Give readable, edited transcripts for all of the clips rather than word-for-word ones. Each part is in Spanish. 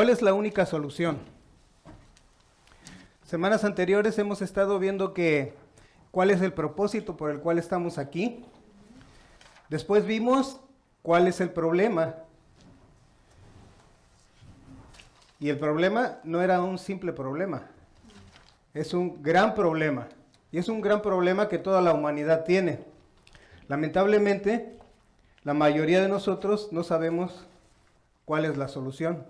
¿Cuál es la única solución? Semanas anteriores hemos estado viendo cuál es el propósito por el cual estamos aquí. Después vimos cuál es el problema. Y el problema no era un simple problema. Es un gran problema. Y es un gran problema que toda la humanidad tiene. Lamentablemente, la mayoría de nosotros no sabemos cuál es la solución.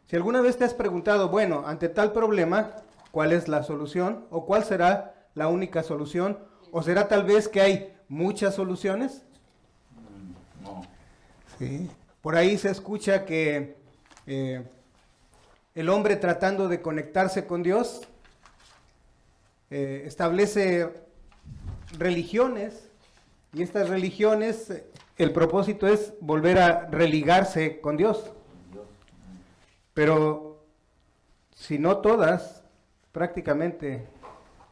Si alguna vez te has preguntado, bueno, ante tal problema, ¿cuál es la solución? ¿O cuál será la única solución? ¿O será tal vez que hay muchas soluciones? No. Sí. Por ahí se escucha que el hombre tratando de conectarse con Dios establece religiones, y estas religiones, el propósito es volver a religarse con Dios. Pero si no todas, prácticamente,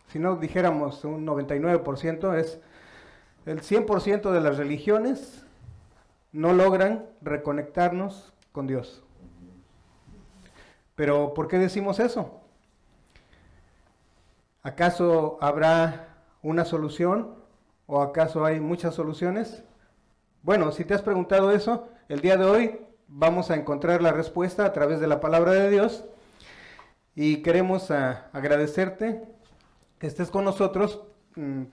si no dijéramos un 99%, es el 100% de las religiones no logran reconectarnos con Dios. Pero ¿por qué decimos eso? ¿Acaso habrá una solución o acaso hay muchas soluciones? Bueno, si te has preguntado eso, el día de hoy vamos a encontrar la respuesta a través de la palabra de Dios, y queremos agradecerte que estés con nosotros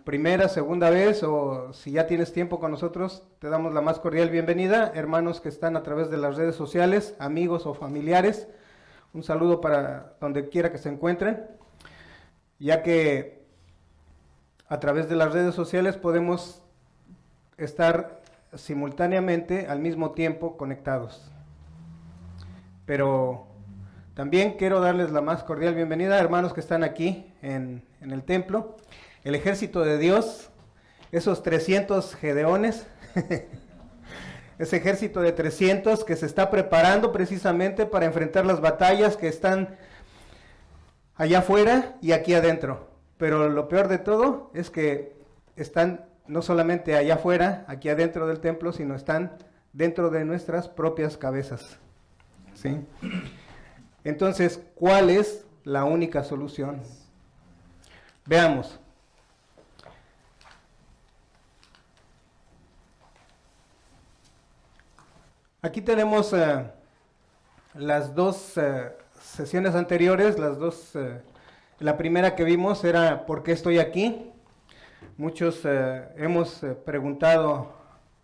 primera, segunda vez, o si ya tienes tiempo con nosotros, te damos la más cordial bienvenida. Hermanos que están a través de las redes sociales, amigos o familiares, un saludo para donde quiera que se encuentren, ya que a través de las redes sociales podemos estar simultáneamente al mismo tiempo conectados. Pero también quiero darles la más cordial bienvenida a hermanos que están aquí en el templo, el ejército de Dios, esos 300 gedeones, ese ejército de 300 que se está preparando precisamente para enfrentar las batallas que están allá afuera y aquí adentro. Pero lo peor de todo es que están no solamente allá afuera, aquí adentro del templo, sino están dentro de nuestras propias cabezas. ¿Sí? Entonces, ¿cuál es la única solución? Veamos. Aquí tenemos las dos sesiones anteriores, la primera que vimos era ¿por qué estoy aquí? Muchos hemos preguntado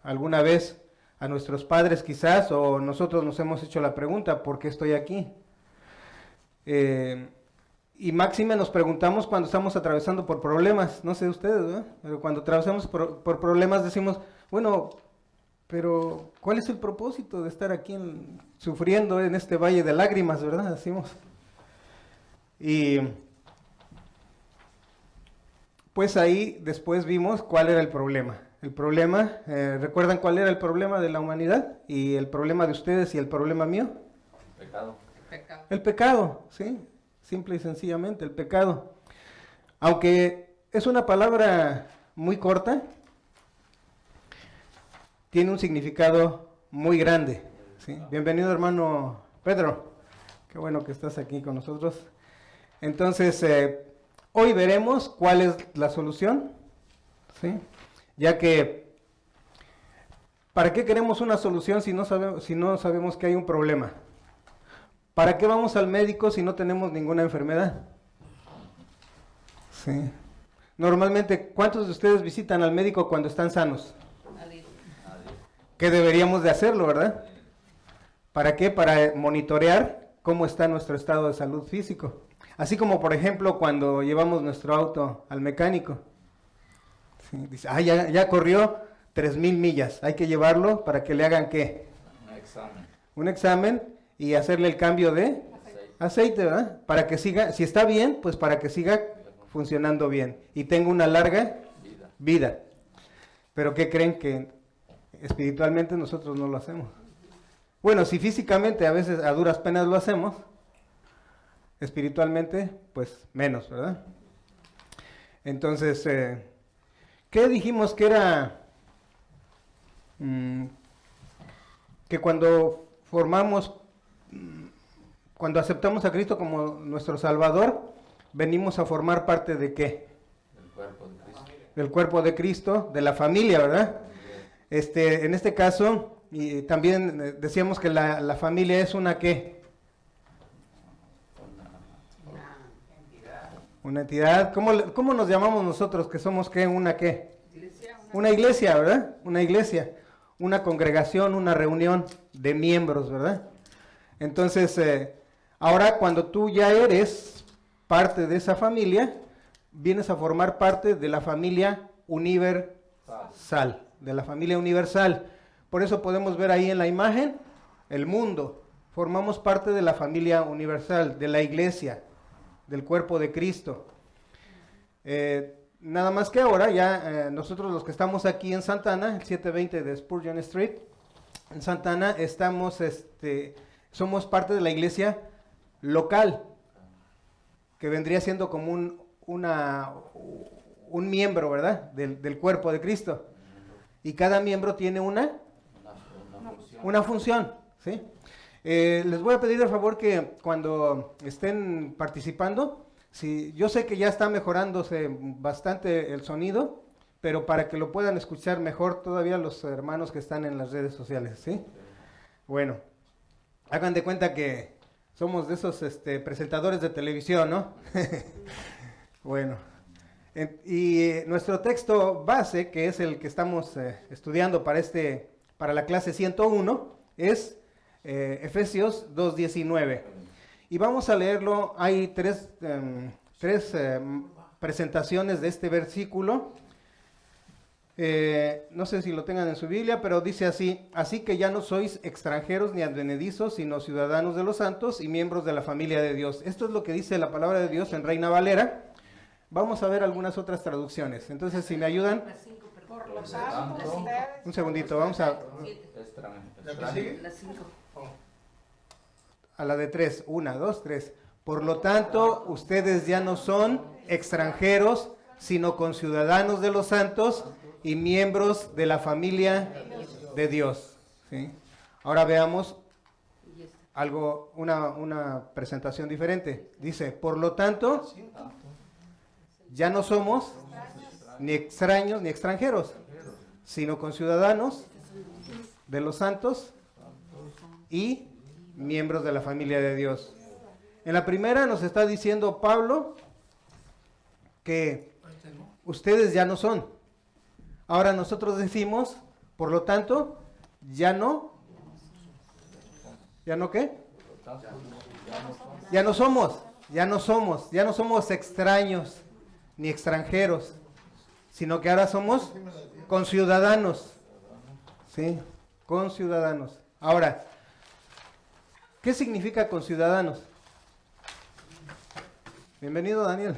alguna vez a nuestros padres quizás, o nosotros nos hemos hecho la pregunta, ¿por qué estoy aquí? Y máxime nos preguntamos cuando estamos atravesando por problemas, no sé ustedes, ¿verdad? Pero cuando atravesamos por problemas decimos, bueno, pero ¿cuál es el propósito de estar aquí sufriendo en este valle de lágrimas, verdad? Decimos. Y pues ahí después vimos cuál era el problema. El problema, ¿recuerdan cuál era el problema de la humanidad? Y el problema de ustedes y el problema mío. Pecado. El pecado, ¿sí? Simple y sencillamente, el pecado. Aunque es una palabra muy corta, tiene un significado muy grande, ¿sí? Bienvenido, hermano Pedro. Qué bueno que estás aquí con nosotros. Entonces, hoy veremos cuál es la solución, ¿sí? Ya que, ¿para qué queremos una solución si no sabemos que hay un problema? ¿Para qué vamos al médico si no tenemos ninguna enfermedad? Sí. Normalmente, ¿cuántos de ustedes visitan al médico cuando están sanos? ¿Qué deberíamos de hacerlo, verdad? ¿Para qué? Para monitorear cómo está nuestro estado de salud físico. Así como, por ejemplo, cuando llevamos nuestro auto al mecánico. Sí, dice, ya corrió 3,000 millas, hay que llevarlo para que le hagan ¿qué? Un examen y hacerle el cambio de aceite, ¿verdad? Para que siga, si está bien, pues para que siga funcionando bien y tenga una larga vida. Pero ¿qué creen? Que espiritualmente nosotros no lo hacemos. Bueno, si físicamente a veces a duras penas lo hacemos, espiritualmente pues menos, ¿verdad? Entonces, ¿qué dijimos que era? Que cuando formamos cuando aceptamos a Cristo como nuestro Salvador, venimos a formar parte de ¿qué? El cuerpo de Cristo. Del cuerpo de Cristo, de la familia, ¿verdad? En este caso, y también decíamos que la familia es una ¿qué? Una entidad. ¿Cómo nos llamamos nosotros que somos qué? ¿Una qué? Una iglesia, ¿verdad? Una iglesia, una congregación, una reunión de miembros, ¿verdad? Entonces, ahora cuando tú ya eres parte de esa familia, vienes a formar parte de la familia universal, de la familia universal. Por eso podemos ver ahí en la imagen el mundo. Formamos parte de la familia universal, de la iglesia, del cuerpo de Cristo. Nada más que ahora ya nosotros los que estamos aquí en Santa Ana, el 720 de Spurgeon Street, en Santa Ana somos parte de la iglesia local, que vendría siendo como un miembro, ¿verdad? Del cuerpo de Cristo. Y cada miembro tiene una función, ¿sí? Les voy a pedir el favor que cuando estén participando, yo sé que ya está mejorándose bastante el sonido, pero para que lo puedan escuchar mejor todavía los hermanos que están en las redes sociales, ¿sí? Bueno, hagan de cuenta que somos de esos presentadores de televisión, ¿no? Bueno, y nuestro texto base, que es el que estamos estudiando para la clase 101, es Efesios 2:19. Y vamos a leerlo. Hay tres presentaciones de este versículo. No sé si lo tengan en su Biblia, pero dice así: así que ya no sois extranjeros ni advenedizos, sino ciudadanos de los santos y miembros de la familia de Dios. Esto es lo que dice la palabra de Dios en Reina Valera. Vamos a ver algunas otras traducciones. Entonces, si me ayudan. Un segundito, vamos a la de 3. 1, 2, 3. Por lo tanto, ustedes ya no son extranjeros, sino conciudadanos de los santos y miembros de la familia de Dios. ¿Sí? Ahora veamos una presentación diferente. Dice, por lo tanto, ya no somos ni extraños ni extranjeros, sino conciudadanos de los santos y miembros de la familia de Dios. En la primera nos está diciendo Pablo que ustedes ya no son. Ahora nosotros decimos, por lo tanto, ya no ¿qué? Ya no somos extraños ni extranjeros, sino que ahora somos conciudadanos. ¿Sí? Conciudadanos. Ahora, ¿qué significa conciudadanos? Bienvenido, Daniel.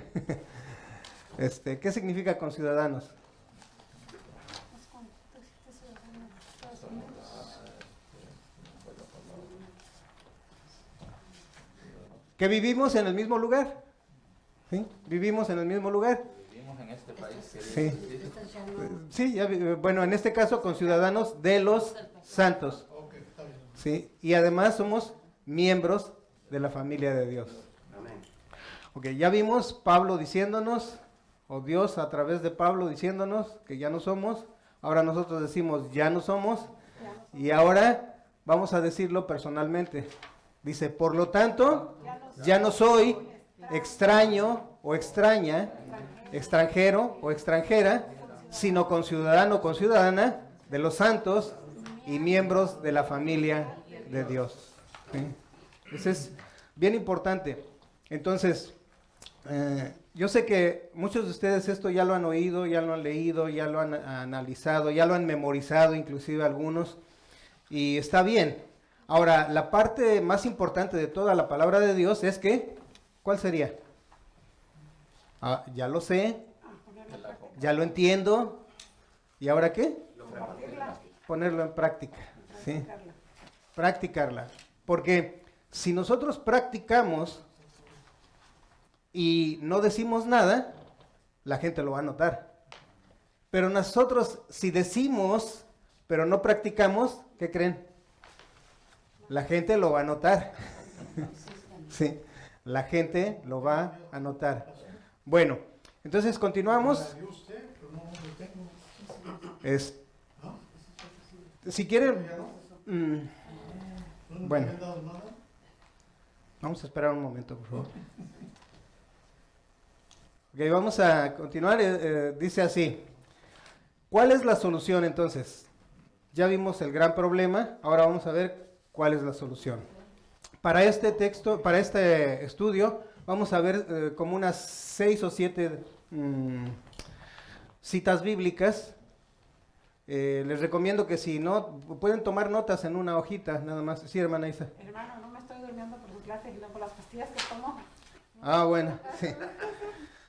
¿Qué significa conciudadanos? Que vivimos en el mismo lugar. ¿Sí? Vivimos en el mismo lugar. Vivimos en este país. Sí. Sí, bueno, en este caso conciudadanos de los santos. Sí, y además somos miembros de la familia de Dios. Ok, ya vimos Pablo diciéndonos, o Dios a través de Pablo diciéndonos que ya no somos. Ahora nosotros decimos ya no somos. Y ahora vamos a decirlo personalmente. Dice, por lo tanto, ya no soy extraño o extraña, extranjero o extranjera, sino conciudadano o conciudadana de los santos y miembros de la familia de Dios. ¿Sí? Eso es bien importante. Entonces, yo sé que muchos de ustedes esto ya lo han oído, ya lo han leído, ya lo han analizado, ya lo han memorizado, inclusive algunos, y está bien. Ahora, la parte más importante de toda la palabra de Dios es que, ¿cuál sería? Ya lo sé, ya lo entiendo, ¿y ahora qué? Ponerlo en práctica, ¿sí? Practicarla. Porque si nosotros practicamos y no decimos nada, la gente lo va a notar. Pero nosotros, si decimos, pero no practicamos, ¿qué creen? La gente lo va a notar. Sí, la gente lo va a notar. Bueno, entonces continuamos. Si quieren, bueno, vamos a esperar un momento, por favor. Ok, vamos a continuar. Dice así: ¿cuál es la solución entonces? Ya vimos el gran problema, ahora vamos a ver cuál es la solución. Para este texto, para este estudio, vamos a ver como unas 6 o 7 citas bíblicas. Les recomiendo que si no, pueden tomar notas en una hojita, nada más. Sí, hermana Isa. Hermano, no me estoy durmiendo por su clase y no por las pastillas que tomo. Ah, bueno, sí.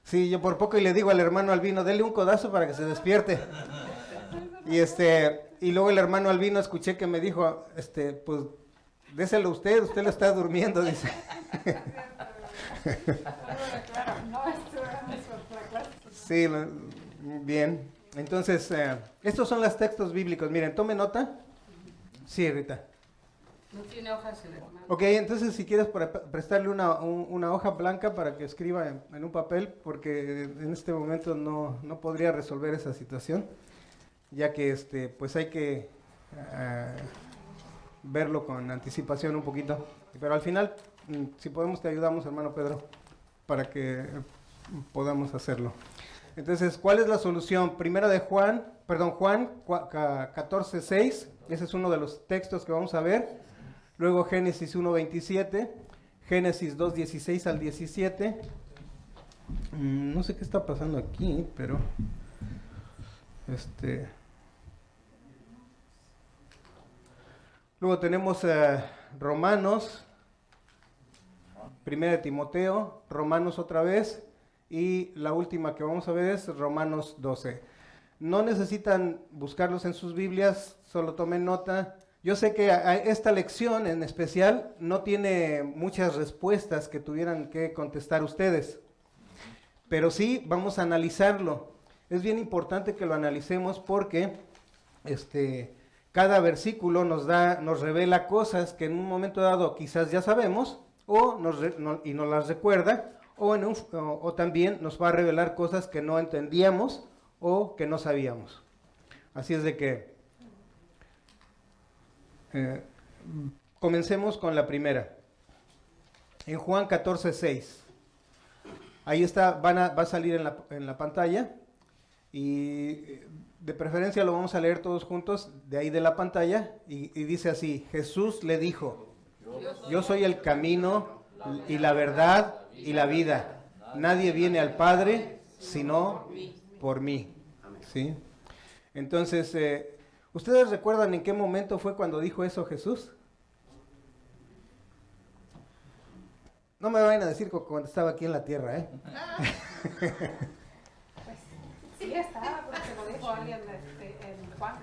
Sí, yo por poco y le digo al hermano Albino, dele un codazo para que se despierte. Y luego el hermano Albino escuché que me dijo, pues, déselo usted lo está durmiendo, dice. Sí, bien. Entonces, estos son los textos bíblicos. Miren, tome nota. Sí, Rita. No tiene hojas el hermano. Ok, entonces si quieres prestarle una hoja blanca para que escriba en un papel, porque en este momento no podría resolver esa situación, ya que pues hay que verlo con anticipación un poquito. Pero al final, si podemos, te ayudamos, hermano Pedro, para que podamos hacerlo. Entonces, ¿cuál es la solución? Primera de Juan 14:6, ese es uno de los textos que vamos a ver. Luego Génesis 1:27, Génesis 2:16 al 17. No sé qué está pasando aquí, pero luego tenemos Romanos, Primera de Timoteo, Romanos otra vez, y la última que vamos a ver es Romanos 12. No necesitan buscarlos en sus Biblias, solo tomen nota. Yo sé que esta lección en especial no tiene muchas respuestas que tuvieran que contestar ustedes, pero sí vamos a analizarlo. Es bien importante que lo analicemos porque cada versículo nos revela cosas que en un momento dado quizás ya sabemos y nos las recuerda, o también nos va a revelar cosas que no entendíamos o que no sabíamos. Así es de que comencemos con la primera. En Juan 14:6. Ahí está, va a salir en la pantalla. Y de preferencia lo vamos a leer todos juntos de ahí de la pantalla. Y dice así: Jesús le dijo: yo soy el camino y la verdad y la vida. Nadie viene al Padre sino por mí. ¿Sí? Entonces, ¿ustedes recuerdan en qué momento fue cuando dijo eso Jesús? No me vayan a decir cuando estaba aquí en la tierra, ¿eh? Pues sí estaba, porque se lo dijo alguien, Juan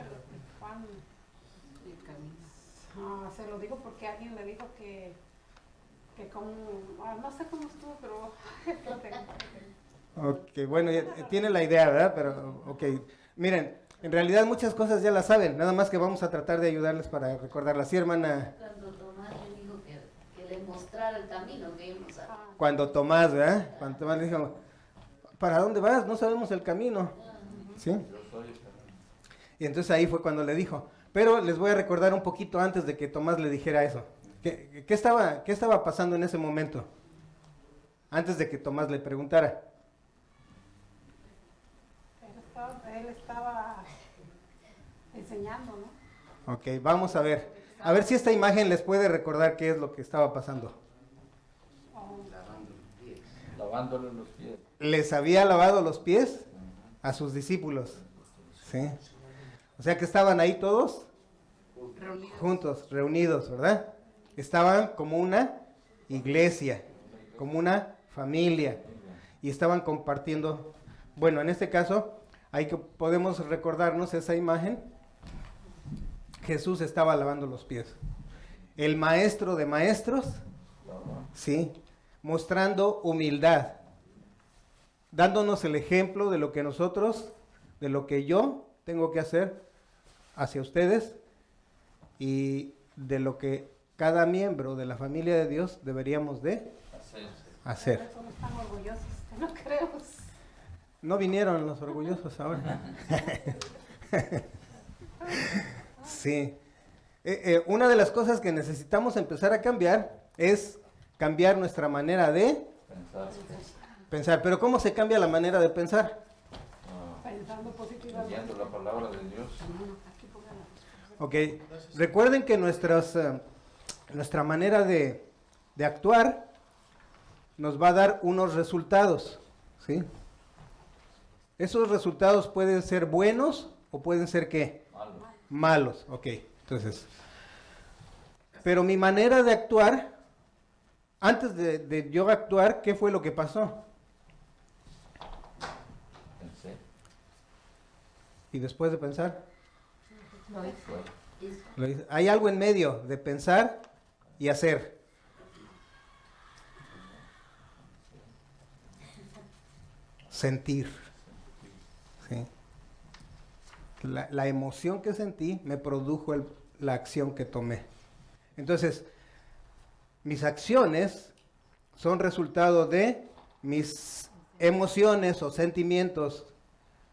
se lo digo porque alguien le dijo que como, no sé cómo estuvo, pero lo tengo. Ok, bueno, ya tiene la idea, ¿verdad? Pero, ok, miren, en realidad muchas cosas ya las saben, nada más que vamos a tratar de ayudarles para recordarlas. Sí, hermana. Cuando Tomás le dijo que le mostrara el camino que íbamos a... Cuando Tomás, ¿verdad? Cuando Tomás le dijo, ¿para dónde vas? No sabemos el camino. ¿Sí? Y entonces ahí fue cuando le dijo. Pero les voy a recordar un poquito antes de que Tomás le dijera eso. ¿Qué estaba pasando en ese momento? Antes de que Tomás le preguntara. Él estaba enseñando, ¿no? Ok, vamos a ver. A ver si esta imagen les puede recordar qué es lo que estaba pasando. Lavándole los pies. Les había lavado los pies a sus discípulos. ¿Sí? O sea que estaban ahí todos juntos, reunidos, ¿verdad? Estaban como una iglesia, como una familia, y estaban compartiendo. Bueno, en este caso, ahí que podemos recordarnos esa imagen. Jesús estaba lavando los pies. El maestro de maestros, sí, mostrando humildad, dándonos el ejemplo de lo que nosotros, de lo que yo tengo que hacer hacia ustedes y de lo que cada miembro de la familia de Dios deberíamos de hacer. Por eso no están orgullosos, no creo. No vinieron los orgullosos ahora. Sí. Una de las cosas que necesitamos empezar a cambiar es cambiar nuestra manera de pensar. Pero ¿cómo se cambia la manera de pensar? Pensando positivamente. Leyendo la palabra de Dios. Ok, recuerden que nuestra manera de actuar nos va a dar unos resultados, ¿sí? Esos resultados pueden ser buenos o pueden ser ¿qué? Malos, ok. Entonces, pero mi manera de actuar, antes de yo actuar, ¿qué fue lo que pasó? Pensé. Y después de pensar, Lo hizo. lo hice. Hay algo en medio de pensar y hacer. Sentir. ¿Sí? La emoción que sentí me produjo la acción que tomé. Entonces, mis acciones son resultado de mis emociones o sentimientos.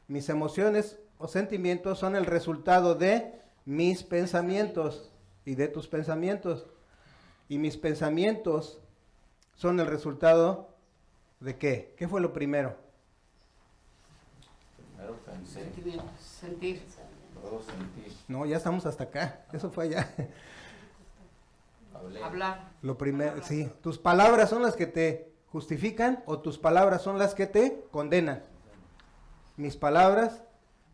Mis emociones o sentimientos son el resultado de mis pensamientos y de tus pensamientos. Y mis pensamientos son el resultado de ¿qué? ¿Qué fue lo primero? Primero pensé, Sentir. luego sentí, No, ya estamos hasta acá. Eso fue allá. hablé. Hablar. Lo primero, sí. Tus palabras son las que te justifican o tus palabras son las que te condenan. Mis palabras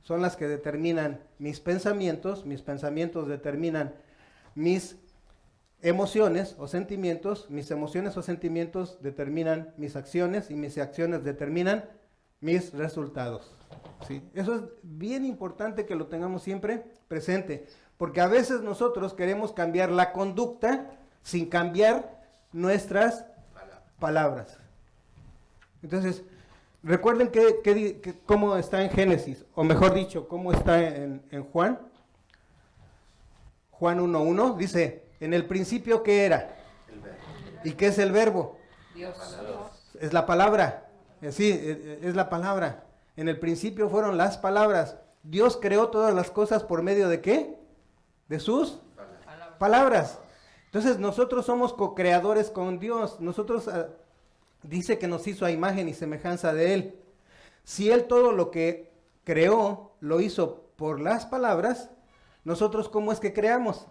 son las que determinan mis pensamientos determinan mis emociones o sentimientos determinan mis acciones y mis acciones determinan mis resultados. ¿Sí? Eso es bien importante que lo tengamos siempre presente, porque a veces nosotros queremos cambiar la conducta sin cambiar nuestras palabras. Entonces, recuerden cómo está en Génesis, o mejor dicho, cómo está en Juan. Juan 1:1 dice, en el principio, ¿qué era? El verbo. ¿Y qué es el verbo? Dios. Es la palabra. Sí, es la palabra. En el principio fueron las palabras. Dios creó todas las cosas por medio de ¿qué? De sus palabras. Entonces nosotros somos co-creadores con Dios. Nosotros dice que nos hizo a imagen y semejanza de Él. Si Él todo lo que creó lo hizo por las palabras, nosotros ¿cómo es que creamos?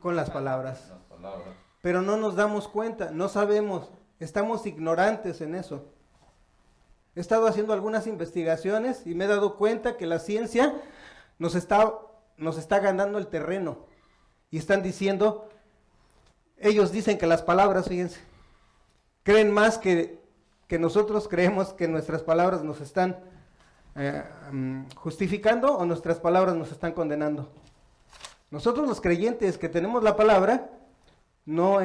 Con las palabras. Las palabras. Pero no nos damos cuenta, no sabemos, estamos ignorantes en eso. He estado haciendo algunas investigaciones y me he dado cuenta que la ciencia nos está ganando el terreno. Y están diciendo, ellos dicen que las palabras, fíjense, creen más que nosotros creemos que nuestras palabras nos están justificando o nuestras palabras nos están condenando. Nosotros los creyentes que tenemos la palabra, no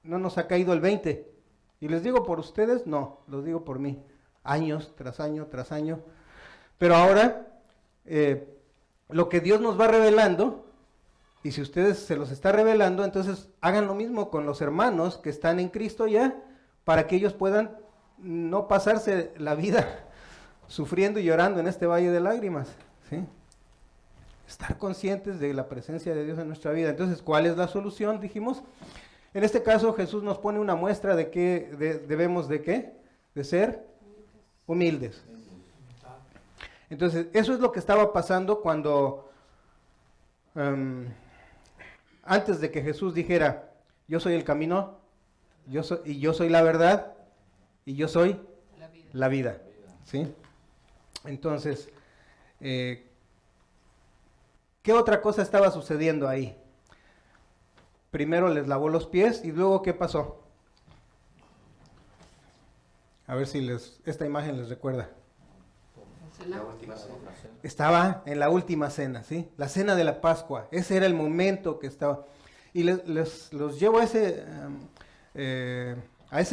nos ha caído el 20. Y les digo por ustedes, no, los digo por mí. Años tras año tras año. Pero ahora, lo que Dios nos va revelando, y si ustedes se los está revelando, entonces hagan lo mismo con los hermanos que están en Cristo ya, para que ellos puedan no pasarse la vida sufriendo y llorando en este valle de lágrimas, ¿sí? Estar conscientes de la presencia de Dios en nuestra vida. Entonces, ¿cuál es la solución? Dijimos, en este caso Jesús nos pone una muestra de que debemos de qué, de ser humildes. Entonces, eso es lo que estaba pasando cuando, antes de que Jesús dijera, yo soy el camino, yo soy la verdad, y yo soy la vida. ¿Sí? Entonces, ¿qué otra cosa estaba sucediendo ahí? Primero les lavó los pies y luego ¿qué pasó? A ver si esta imagen les recuerda. La última cena. Estaba en la última cena, ¿sí? La cena de la Pascua. Ese era el momento que estaba. Y los llevo a ese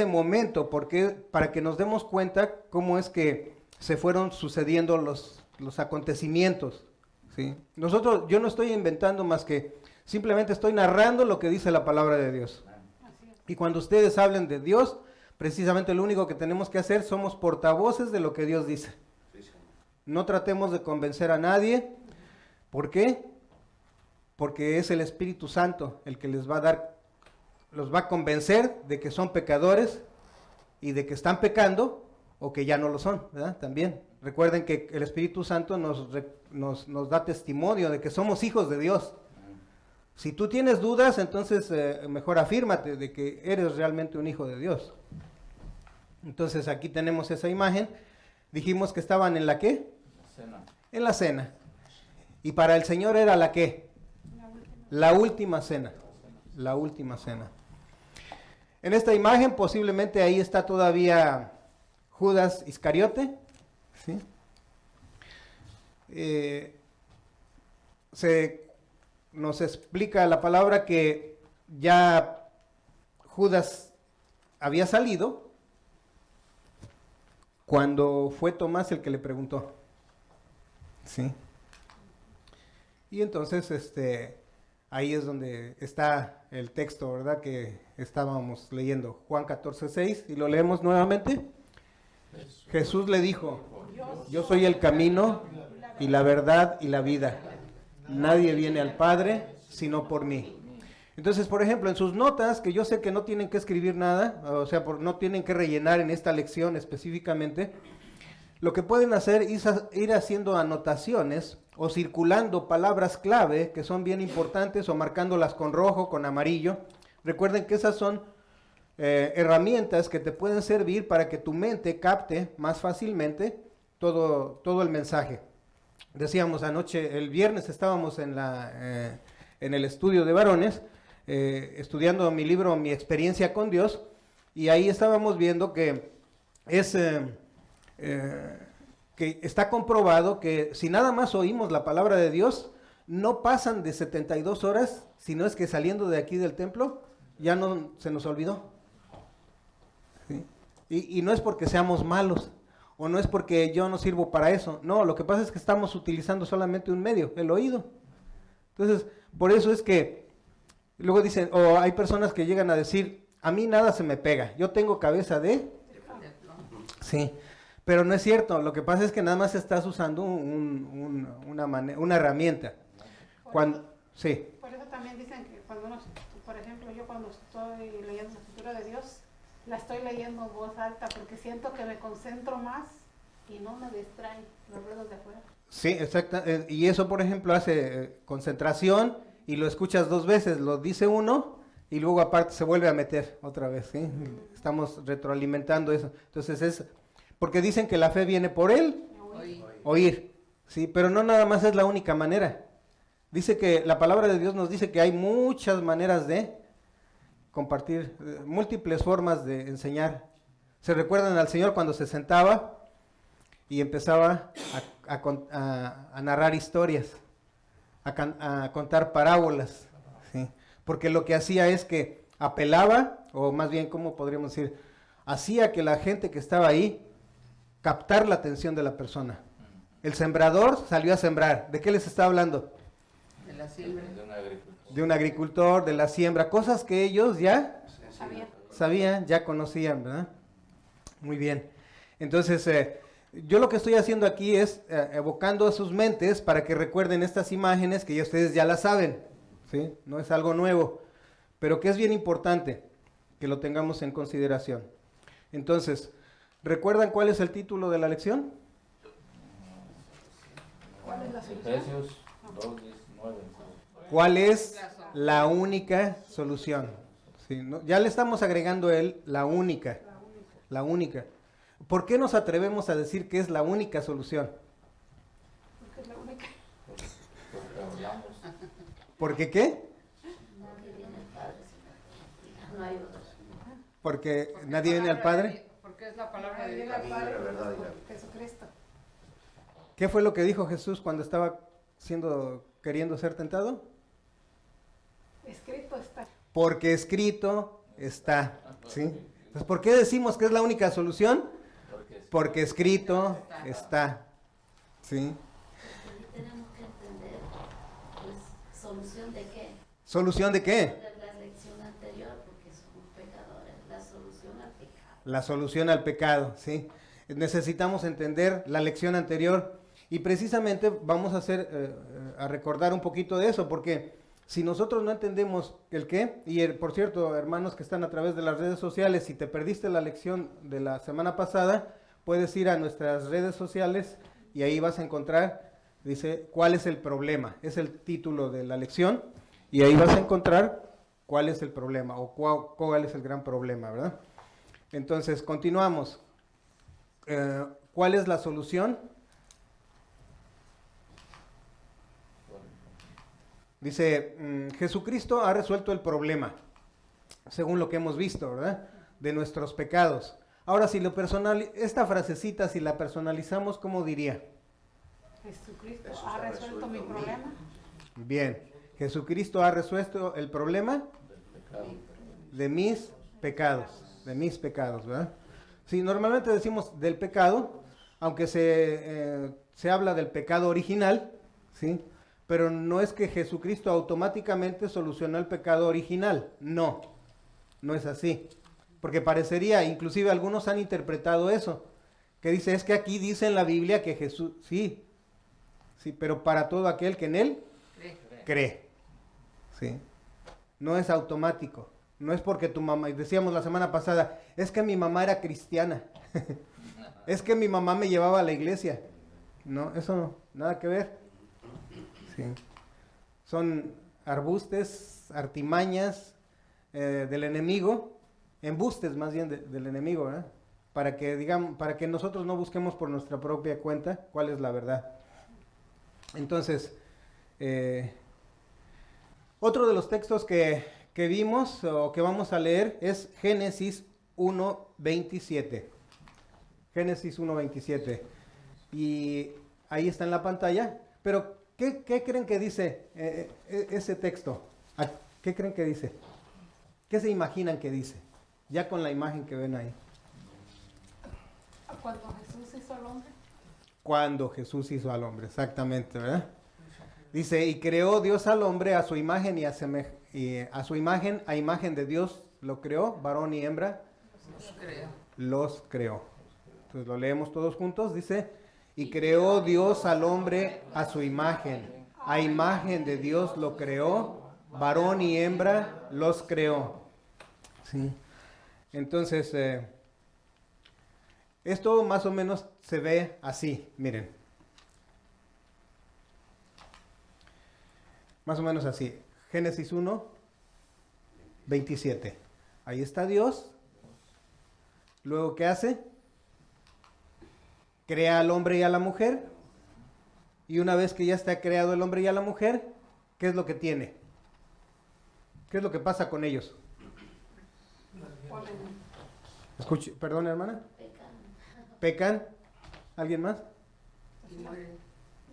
momento porque para que nos demos cuenta cómo es que se fueron sucediendo los acontecimientos, ¿sí? Yo no estoy inventando más que Simplemente estoy narrando lo que dice la palabra de Dios. Así es. Y cuando ustedes hablen de Dios, precisamente lo único que tenemos que hacer somos portavoces de lo que Dios dice. Sí, Señor. No tratemos de convencer a nadie. ¿Por qué? Porque es el Espíritu Santo el que les va a dar, los va a convencer de que son pecadores y de que están pecando o que ya no lo son, ¿verdad? También. Recuerden que el Espíritu Santo nos da testimonio de que somos hijos de Dios. Si tú tienes dudas, entonces mejor afírmate de que eres realmente un hijo de Dios. Entonces aquí tenemos esa imagen. Dijimos que estaban en la ¿qué? Cena. En la cena. Y para el Señor era la ¿qué? La última cena. La última cena. En esta imagen posiblemente ahí está todavía Judas Iscariote. ¿Sí? Nos explica la palabra que ya Judas había salido cuando fue Tomás el que le preguntó. ¿Sí? Y entonces ahí es donde está el texto, ¿verdad? Que estábamos leyendo, Juan 14:6, y lo leemos nuevamente. Jesús le dijo, yo soy el camino y la verdad y la vida. Nadie viene al Padre sino por mí. Entonces, por ejemplo, en sus notas, que yo sé que no tienen que escribir nada, o sea, no tienen que rellenar en esta lección específicamente, lo que pueden hacer es ir haciendo anotaciones o circulando palabras clave que son bien importantes o marcándolas con rojo, con amarillo. Recuerden que esas son herramientas que te pueden servir para que tu mente capte más fácilmente todo el mensaje. Decíamos anoche, el viernes estábamos en el estudio de varones, estudiando mi libro, Mi experiencia con Dios, y ahí estábamos viendo que que está comprobado que si nada más oímos la palabra de Dios, no pasan de 72 horas, sino es que saliendo de aquí del templo, ya no se nos olvidó. ¿Sí? Y no es porque seamos malos, o no es porque yo no sirvo para eso, no, lo que pasa es que estamos utilizando solamente un medio, el oído. Entonces, por eso es que luego dicen, o hay personas que llegan a decir, a mí nada se me pega, yo tengo cabeza de... Sí, pero no es cierto, lo que pasa es que nada más estás usando una herramienta. Sí. Por eso también dicen que cuando uno, por ejemplo, yo cuando estoy leyendo la escritura de Dios, la estoy leyendo en voz alta porque siento que me concentro más y no me distraen los ruidos de afuera. Sí, exacto. Y eso, por ejemplo, hace concentración y lo escuchas 2 veces, lo dice uno y luego aparte se vuelve a meter otra vez, ¿sí? Estamos retroalimentando eso. Entonces es, porque dicen que la fe viene por el oír, ¿sí? Pero no nada más es la única manera. Dice que la palabra de Dios nos dice que hay muchas maneras de compartir, múltiples formas de enseñar. ¿Se recuerdan al Señor cuando se sentaba y empezaba a narrar historias, a contar parábolas? ¿Sí? Porque lo que hacía es que apelaba, o más bien, ¿cómo podríamos decir? Hacía que la gente que estaba ahí captar la atención de la persona. El sembrador salió a sembrar. ¿De qué les está hablando? De la siembra. De un agricultor, de la siembra, cosas que ellos ya sabían, ya conocían, ¿verdad? Muy bien. Entonces, yo lo que estoy haciendo aquí es evocando a sus mentes para que recuerden estas imágenes que ya ustedes ya las saben, ¿sí? No es algo nuevo, pero que es bien importante que lo tengamos en consideración. Entonces, ¿recuerdan cuál es el título de la lección? ¿Cuál es la solución? Efesios 2:19. ¿Cuál es la única solución? Sí, ¿no? Ya le estamos agregando la única. La única. ¿Por qué nos atrevemos a decir que es la única solución? Porque es la única. Porque hablamos. ¿Por qué qué? Nadie viene al Padre, sino no hay otro. Porque nadie viene al Padre. Porque es la palabra de Nadie Dios. viene al Padre la verdad y la por Jesucristo. ¿Qué fue lo que dijo Jesús cuando estaba queriendo ser tentado? Escrito está. Porque escrito está, ¿sí? Entonces, ¿por qué decimos que es la única solución? Porque escrito está, ¿sí? Y tenemos que entender, pues, ¿solución de qué? ¿Solución de qué? De la lección anterior, porque somos pecadores, la solución al pecado. La solución al pecado, ¿sí? Necesitamos entender la lección anterior y precisamente vamos a recordar un poquito de eso, porque si nosotros no entendemos el qué, y por cierto, hermanos que están a través de las redes sociales, si te perdiste la lección de la semana pasada, puedes ir a nuestras redes sociales y ahí vas a encontrar, dice, ¿cuál es el problema? Es el título de la lección y ahí vas a encontrar cuál es el problema o cuál es el gran problema, ¿verdad? Entonces, continuamos. ¿Cuál es la solución? Dice, Jesucristo ha resuelto el problema, según lo que hemos visto, ¿verdad? De nuestros pecados. Ahora, si esta frasecita, si la personalizamos, ¿cómo diría? Jesucristo Jesús ha resuelto mi problema. Bien, Jesucristo ha resuelto el problema de mis pecados, ¿verdad? Sí, normalmente decimos del pecado, aunque se habla del pecado original, ¿sí? Pero no es que Jesucristo automáticamente solucionó el pecado original, no es así, porque parecería, inclusive algunos han interpretado eso, que dice, es que aquí dice en la Biblia que Jesús, sí, pero para todo aquel que en él cree, ¿sí? No es automático. No es porque tu mamá, decíamos la semana pasada, es que mi mamá era cristiana, es que mi mamá me llevaba a la iglesia. No, eso no, nada que ver. Sí. Son arbustes, artimañas del enemigo, embustes más bien del enemigo, ¿verdad? Para que nosotros no busquemos por nuestra propia cuenta cuál es la verdad. Entonces, otro de los textos que vimos o que vamos a leer es Génesis 1:27. Génesis 1:27. Y ahí está en la pantalla. Pero, ¿qué creen que dice ese texto? ¿Qué creen que dice? ¿Qué se imaginan que dice? Ya con la imagen que ven ahí. Cuando Jesús hizo al hombre. Cuando Jesús hizo al hombre, exactamente, ¿verdad? Dice, y creó Dios al hombre a su imagen y a su imagen, a imagen de Dios lo creó, varón y hembra, los creó. Entonces lo leemos todos juntos, dice, y creó Dios al hombre a su imagen, a imagen de Dios lo creó, varón y hembra los creó. ¿Sí? Entonces, esto más o menos se ve así, miren. Más o menos así. Génesis 1:27. Ahí está Dios. Luego, ¿qué hace? Crea al hombre y a la mujer. Y una vez que ya está creado el hombre y a la mujer, ¿qué es lo que tiene? ¿Qué es lo que pasa con ellos? Escuche, perdón, hermana. Pecan. ¿Alguien más?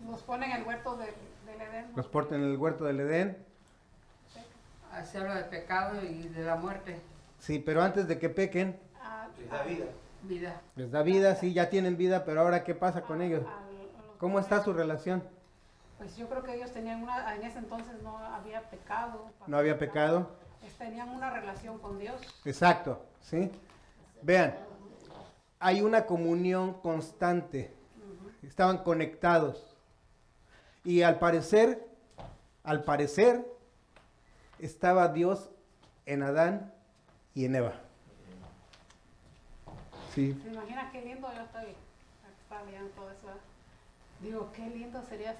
Los ponen en el huerto del Edén. Los portan en el huerto del Edén. Se habla de pecado y de la muerte. Sí, pero antes de que pequen, Les da vida. Vida. les da vida, sí, ya tienen vida, pero ahora ¿qué pasa con ellos? ¿Cómo está su relación? Pues yo creo que ellos tenían en ese entonces no había pecado. ¿No había pecado? Tenían una relación con Dios. Exacto, ¿sí? Vean, hay una comunión constante. Estaban conectados. Y al parecer, estaba Dios en Adán y en Eva. Sí. ¿Se imagina qué lindo? Yo estaba leyendo todo eso. Digo, qué lindo sería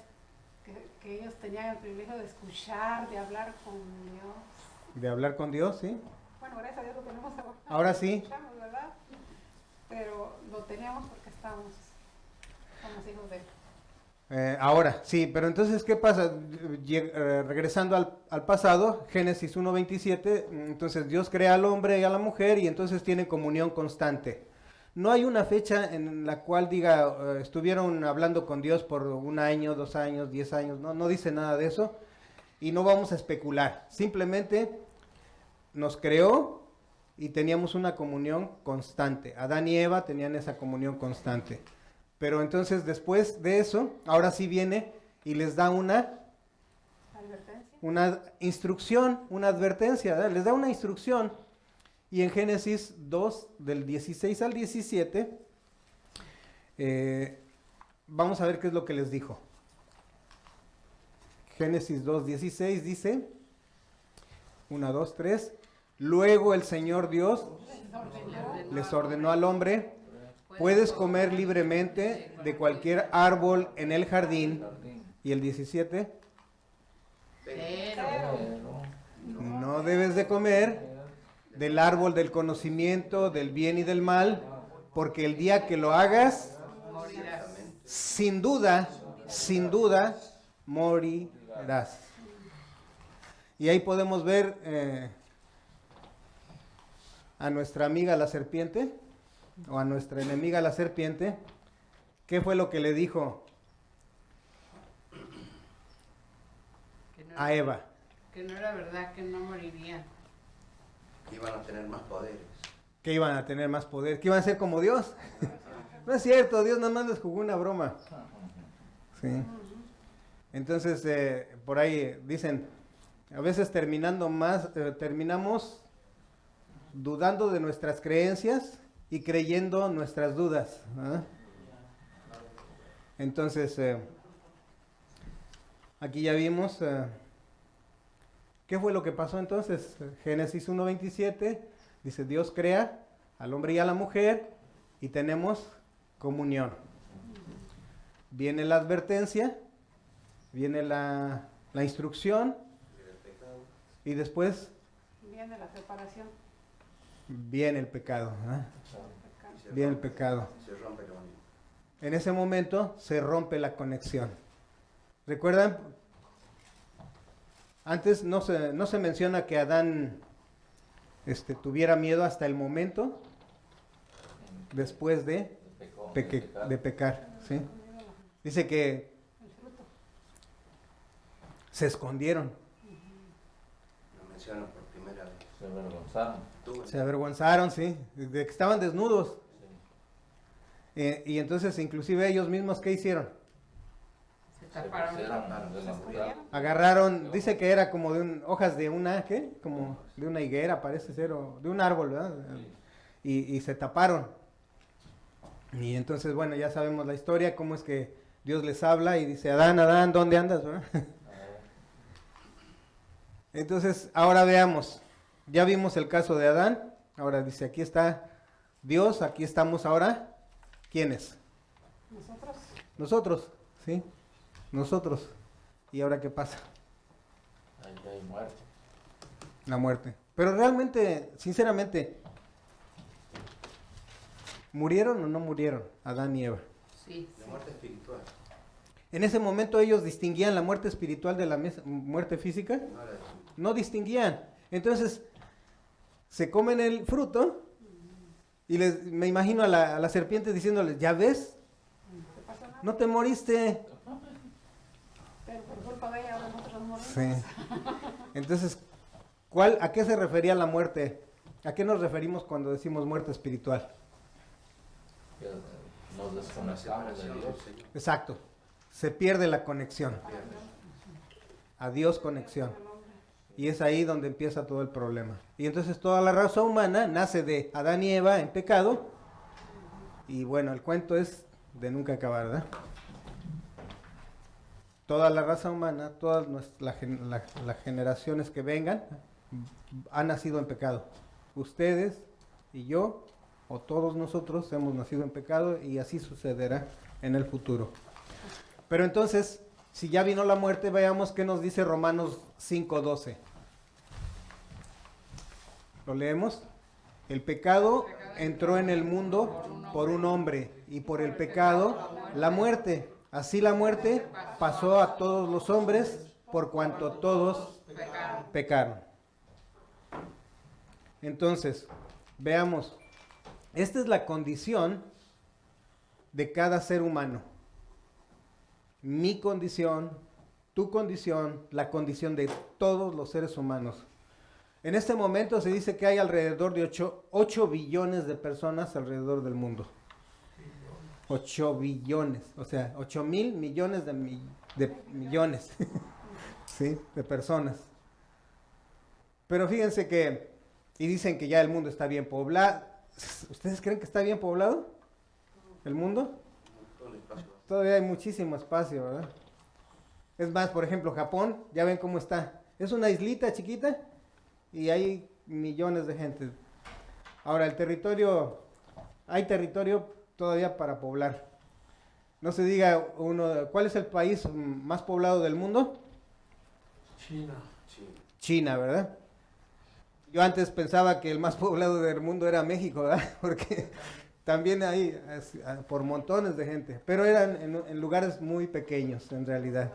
que ellos tenían el privilegio de escuchar, de hablar con Dios. De hablar con Dios, ¿sí? Bueno, gracias a Dios lo tenemos ahora. Ahora sí. Escuchamos, ¿verdad? Pero lo teníamos porque somos hijos de Él. Ahora, sí, pero entonces, ¿qué pasa? Regresando al pasado, Génesis 1:27, entonces Dios crea al hombre y a la mujer y entonces tienen comunión constante. No hay una fecha en la cual diga, estuvieron hablando con Dios por 1 año, 2 años, 10 años, no dice nada de eso y no vamos a especular. Simplemente nos creó y teníamos una comunión constante. Adán y Eva tenían esa comunión constante. Pero entonces después de eso, ahora sí viene y les da una advertencia. una instrucción, una advertencia, ¿verdad? Les da una instrucción. Y en Génesis 2, del 16 al 17, vamos a ver qué es lo que les dijo. Génesis 2, 16 dice, 1, 2, 3, luego el Señor Dios les ordenó al hombre, puedes comer libremente de cualquier árbol en el jardín. Y el 17, Pero no debes de comer del árbol del conocimiento, del bien y del mal, porque el día que lo hagas, morirás. sin duda, morirás. Y ahí podemos ver a nuestra amiga la serpiente, o a nuestra enemiga la serpiente. ¿Qué fue lo que le dijo Que no, a Eva? que no era verdad, que no morirían. Iban a tener más poderes. Que iban a tener más poder, que iban a ser como Dios. No es cierto, Dios nada más les jugó una broma. Sí. Entonces, por ahí dicen, a veces terminamos dudando de nuestras creencias y creyendo nuestras dudas. ¿Ah? Entonces, aquí ya vimos, ¿qué fue lo que pasó entonces? Génesis 1:27 dice, Dios crea al hombre y a la mujer y tenemos comunión. Viene la advertencia, viene la instrucción y después Viene la separación. viene el pecado. ¿Ah? Viene el pecado. Se rompe la unión. En ese momento se rompe la conexión. ¿Recuerdan? Antes no se menciona que Adán tuviera miedo hasta el momento después de pecar. ¿Sí? Dice que El fruto. se escondieron, Lo menciono por primera vez. Se avergonzaron. Tú, se avergonzaron, ¿sí? De que estaban desnudos. Y entonces inclusive ellos mismos, ¿qué hicieron? Se taparon. pusieron de la oscuridad. Agarraron, dice que era como hojas de una, ¿qué? Como de una higuera, parece ser, o de un árbol, ¿verdad? Y se taparon. Y entonces, bueno, ya sabemos la historia, cómo es que Dios les habla y dice, Adán, Adán, ¿dónde andas? ¿verdad? Entonces, ahora veamos, ya vimos el caso de Adán, ahora dice, aquí está Dios, aquí estamos ahora, ¿quiénes? Nosotros. Nosotros, ¿sí? Nosotros. ¿Y ahora qué pasa? Ahí hay muerte. La muerte. Pero realmente, sinceramente, ¿murieron o no murieron Adán y Eva? Sí, la muerte espiritual. En ese momento ellos distinguían la muerte espiritual de la muerte física. No era No distinguían. Entonces, se comen el fruto y me imagino a la serpiente diciéndoles, ¿ya ves? No pasa nada. No te moriste. Pero por culpa de ella ahora nosotros morimos. Sí. Entonces, ¿a qué se refería la muerte? ¿A qué nos referimos cuando decimos muerte espiritual? Que nos la desconectamos de separación Dios. del Señor. Exacto. Se pierde la conexión. Adiós conexión. Y es ahí donde empieza todo el problema. Y entonces toda la raza humana nace de Adán y Eva en pecado. Y bueno, el cuento es de nunca acabar, ¿verdad? Toda la raza humana, todas las generaciones que vengan, han nacido en pecado. Ustedes y yo, o todos nosotros, hemos nacido en pecado y así sucederá en el futuro. Pero entonces, si ya vino la muerte, veamos qué nos dice Romanos 5:12. ¿Lo leemos? El pecado entró en el mundo por un hombre y por el pecado la muerte. Así la muerte pasó a todos los hombres por cuanto todos pecaron. Entonces, veamos, esta es la condición de cada ser humano. Mi condición, tu condición, la condición de todos los seres humanos. En este momento se dice que hay alrededor de 8 billones de personas alrededor del mundo. 8 billones, o sea, 8,000 millones de millones. ¿sí? De personas. Pero fíjense que, y dicen que ya el mundo está bien poblado. ¿Ustedes creen que está bien poblado el mundo? Todo el espacio. Todavía hay muchísimo espacio, ¿verdad? Es más, por ejemplo, Japón, ya ven cómo está. Es una islita chiquita y hay millones de gente. Ahora, el territorio, hay territorio todavía para poblar. No se diga uno, ¿cuál es el país más poblado del mundo? Sí. China, ¿verdad? Yo antes pensaba que el más poblado del mundo era México, ¿verdad? Porque también hay por montones de gente, pero eran en lugares muy pequeños en realidad.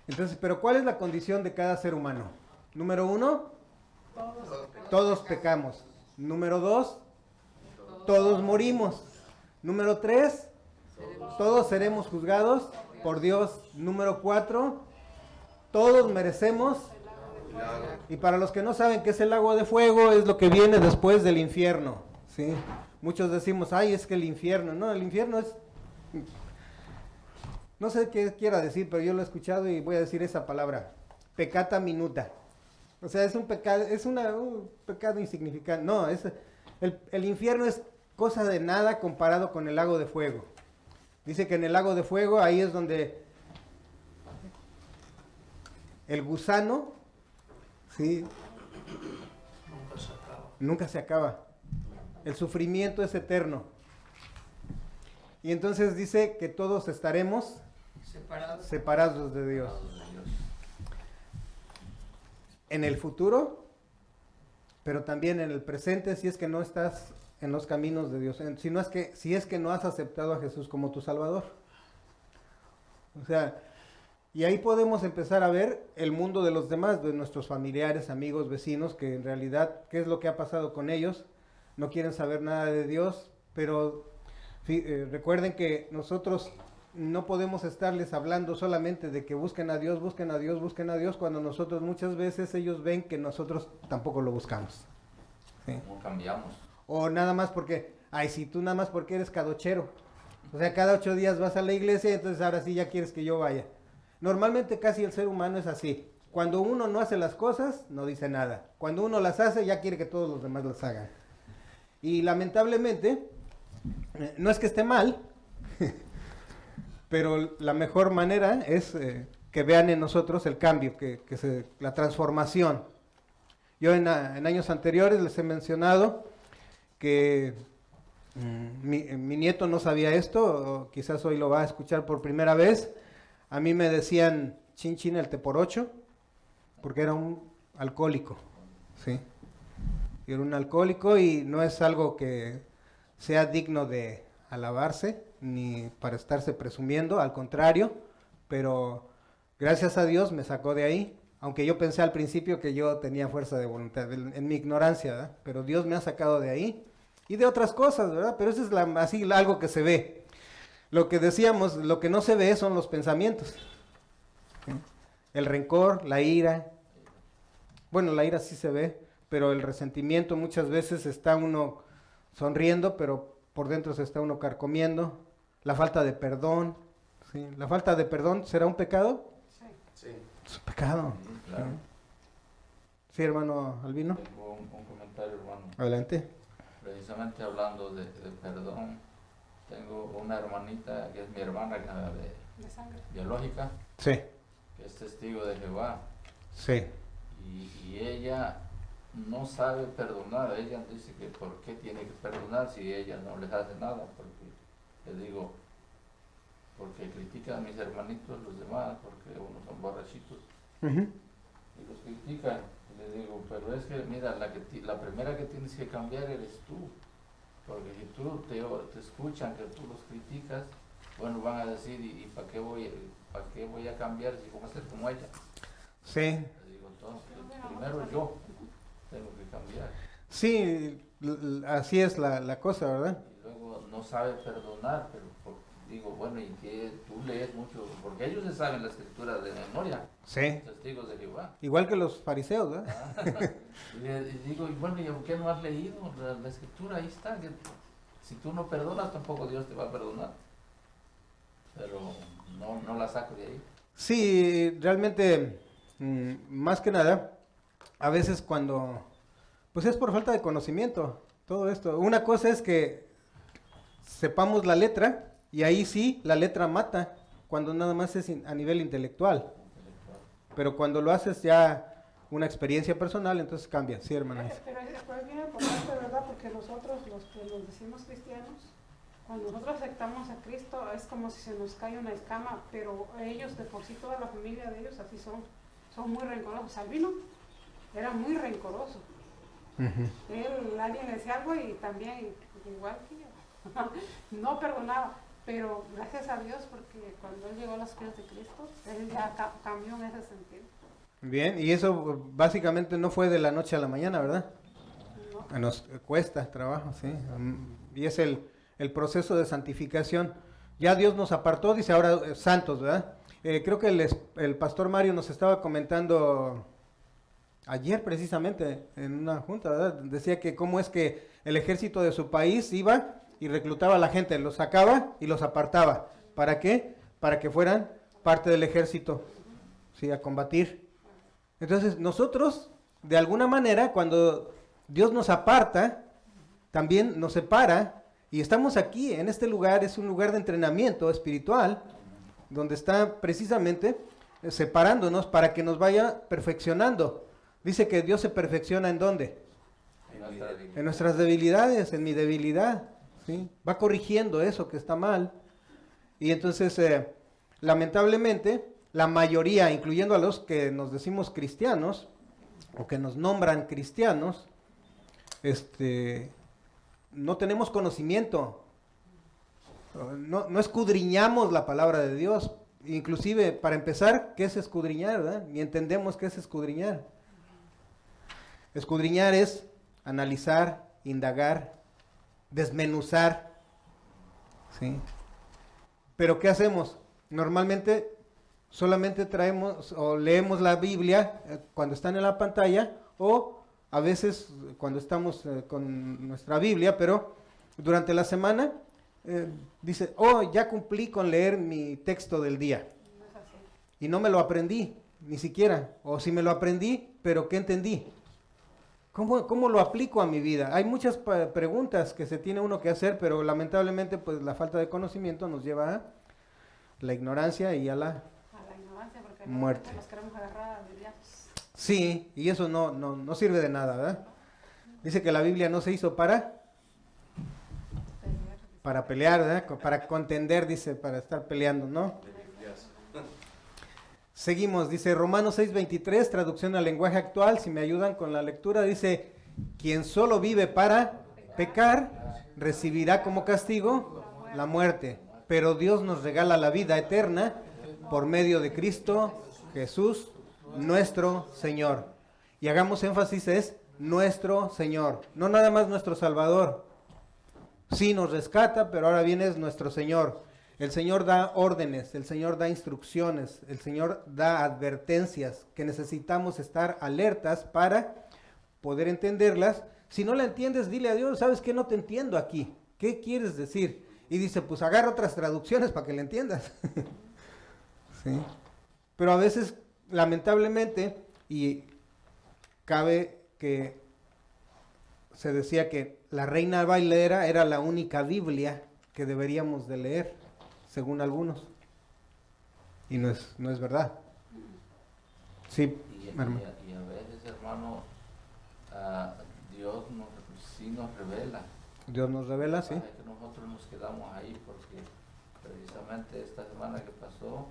Entonces, pero ¿cuál es la condición de cada ser humano? Número 1, todos pecamos. Número 2, todos morimos. Número 3, todos seremos juzgados por Dios. Número 4, todos merecemos. Y para los que no saben qué es el lago de fuego, es lo que viene después del infierno, ¿sí? Muchos decimos, ay, es que el infierno. No, el infierno es... No sé qué quiera decir, pero yo lo he escuchado y voy a decir esa palabra. Peccata minuta. O sea, es un pecado, es un pecado insignificante. No, el infierno es cosa de nada comparado con el lago de fuego. Dice que en el lago de fuego, ahí es donde el gusano, ¿sí? Nunca se acaba. El sufrimiento es eterno. Y entonces dice que todos estaremos separados de Dios. En el futuro, pero también en el presente, si es que no estás en los caminos de Dios, si es que no has aceptado a Jesús como tu Salvador. O sea, y ahí podemos empezar a ver el mundo de los demás, de nuestros familiares, amigos, vecinos, que en realidad, ¿qué es lo que ha pasado con ellos? No quieren saber nada de Dios, pero recuerden que nosotros no podemos estarles hablando solamente de que busquen a Dios, busquen a Dios, busquen a Dios, cuando nosotros muchas veces ellos ven que nosotros tampoco lo buscamos. ¿Sí? No cambiamos. O nada más porque, ay, si tú nada más porque eres cadochero. O sea, cada 8 días vas a la iglesia, entonces ahora sí ya quieres que yo vaya. Normalmente casi el ser humano es así. Cuando uno no hace las cosas, no dice nada. Cuando uno las hace, ya quiere que todos los demás las hagan. Y lamentablemente, no es que esté mal, pero la mejor manera es que vean en nosotros el cambio, la transformación. Yo en años anteriores les he mencionado que mi nieto no sabía esto, o quizás hoy lo va a escuchar por primera vez. A mí me decían chin chin el teporocho, porque era un alcohólico, ¿sí? Era un alcohólico y no es algo que sea digno de alabarse, ni para estarse presumiendo, al contrario, pero gracias a Dios me sacó de ahí, aunque yo pensé al principio que yo tenía fuerza de voluntad, en mi ignorancia, ¿verdad? Pero Dios me ha sacado de ahí, y de otras cosas, ¿verdad? Pero eso es algo que se ve. Lo que decíamos, lo que no se ve son los pensamientos. ¿Sí? El rencor, la ira. Bueno, la ira sí se ve, pero el resentimiento muchas veces está uno sonriendo, pero por dentro se está uno carcomiendo. La falta de perdón. ¿Sí? ¿La falta de perdón será un pecado? Sí. Es un pecado. Sí, claro. Sí, hermano Albino. Tengo un comentario, hermano. Adelante. Precisamente hablando de perdón, tengo una hermanita que es mi hermana De sangre. biológica, Sí, que es testigo de Jehová, sí. y ella no sabe perdonar. Ella dice que por qué tiene que perdonar si ella no les hace nada, porque le digo, porque critican a mis hermanitos los demás, porque unos son borrachitos, Ujú. y los critican. Y le digo, pero es que mira, la primera que tienes que cambiar eres tú, porque si tú te escuchan que tú los criticas, bueno, van a decir, ¿y para qué voy a cambiar si voy a ser como ella? Sí, Le digo, entonces, primero yo tengo que cambiar. sí, así es la cosa, ¿verdad? Y luego no sabe perdonar, pero digo, bueno, y que tú lees mucho, porque ellos se saben la escritura de memoria, Sí. testigos de Jehová. Igual que los fariseos, ¿verdad? Y digo, y bueno, ¿y por qué no has leído la escritura? Ahí está, que si tú no perdonas, tampoco Dios te va a perdonar. Pero no la saco de ahí. Sí, realmente, más que nada, a veces cuando, pues es por falta de conocimiento, todo esto. Una cosa es que sepamos la letra, y ahí sí, la letra mata, cuando nada más es a nivel intelectual. Pero cuando lo haces ya una experiencia personal, entonces cambia, sí, hermana. Pero es bien importante, ¿verdad? Porque nosotros, los que nos decimos cristianos, cuando nosotros aceptamos a Cristo, es como si se nos cae una escama, pero ellos, de por sí, toda la familia de ellos, así son muy rencorosos. Albino era muy rencoroso. Alguien le decía algo y también, igual que yo, no perdonaba. Pero gracias a Dios, porque cuando él llegó a los pies de Cristo, él ya cambió en ese sentido. Bien, y eso básicamente no fue de la noche a la mañana, ¿verdad? No. Nos cuesta trabajo, sí. Y es el proceso de santificación. Ya Dios nos apartó, dice ahora santos, ¿verdad? Creo que el pastor Mario nos estaba comentando ayer precisamente en una junta, ¿verdad? Decía que cómo es que el ejército de su país iba y reclutaba a la gente, los sacaba y los apartaba. ¿Para qué? Para que fueran parte del ejército, ¿sí? A combatir. Entonces nosotros, de alguna manera, cuando Dios nos aparta, también nos separa, y estamos aquí, en este lugar, es un lugar de entrenamiento espiritual, donde está precisamente separándonos para que nos vaya perfeccionando. Dice que Dios se perfecciona ¿en dónde? En nuestras debilidades, en mi debilidad, ¿sí? Va corrigiendo eso que está mal. Y entonces, lamentablemente, la mayoría, incluyendo a los que nos decimos cristianos, o que nos nombran cristianos, no tenemos conocimiento, no escudriñamos la palabra de Dios. Inclusive, para empezar, ¿qué es escudriñar, verdad? Ni entendemos qué es escudriñar. Escudriñar es analizar, indagar, desmenuzar, ¿sí? Pero ¿qué hacemos? Normalmente solamente traemos o leemos la Biblia cuando están en la pantalla, o a veces cuando estamos con nuestra Biblia, pero durante la semana dice, oh, ya cumplí con leer mi texto del día. No es así. Y no me lo aprendí, ni siquiera. O si me lo aprendí, pero ¿qué entendí? ¿Cómo lo aplico a mi vida? Hay muchas preguntas que se tiene uno que hacer, pero lamentablemente pues la falta de conocimiento nos lleva a la ignorancia y a la A la ignorancia, porque muerte. nos queremos agarrar a lidiados. Sí, y eso no sirve de nada, ¿verdad? Dice que la Biblia no se hizo para pelear, ¿verdad? Para contender, dice, para estar peleando, ¿no? Seguimos, dice Romanos 6:23, traducción al lenguaje actual, si me ayudan con la lectura, dice, quien solo vive para pecar, recibirá como castigo la muerte, pero Dios nos regala la vida eterna por medio de Cristo Jesús, nuestro Señor. Y hagamos énfasis, es nuestro Señor, no nada más nuestro Salvador. Sí nos rescata, pero ahora viene es nuestro Señor. El Señor da órdenes, el Señor da instrucciones, el Señor da advertencias que necesitamos estar alertas para poder entenderlas. Si no la entiendes, dile a Dios, ¿sabes qué? No te entiendo aquí. ¿Qué quieres decir? Y dice, pues agarra otras traducciones para que la entiendas. ¿Sí? Pero a veces, lamentablemente, y cabe que se decía que la Reina Valera era la única Biblia que deberíamos de leer, según algunos. Y no es verdad. Sí, hermano. Y a veces, hermano, Dios sí nos revela. Dios nos revela, sí. Es que nosotros nos quedamos ahí porque precisamente esta semana que pasó,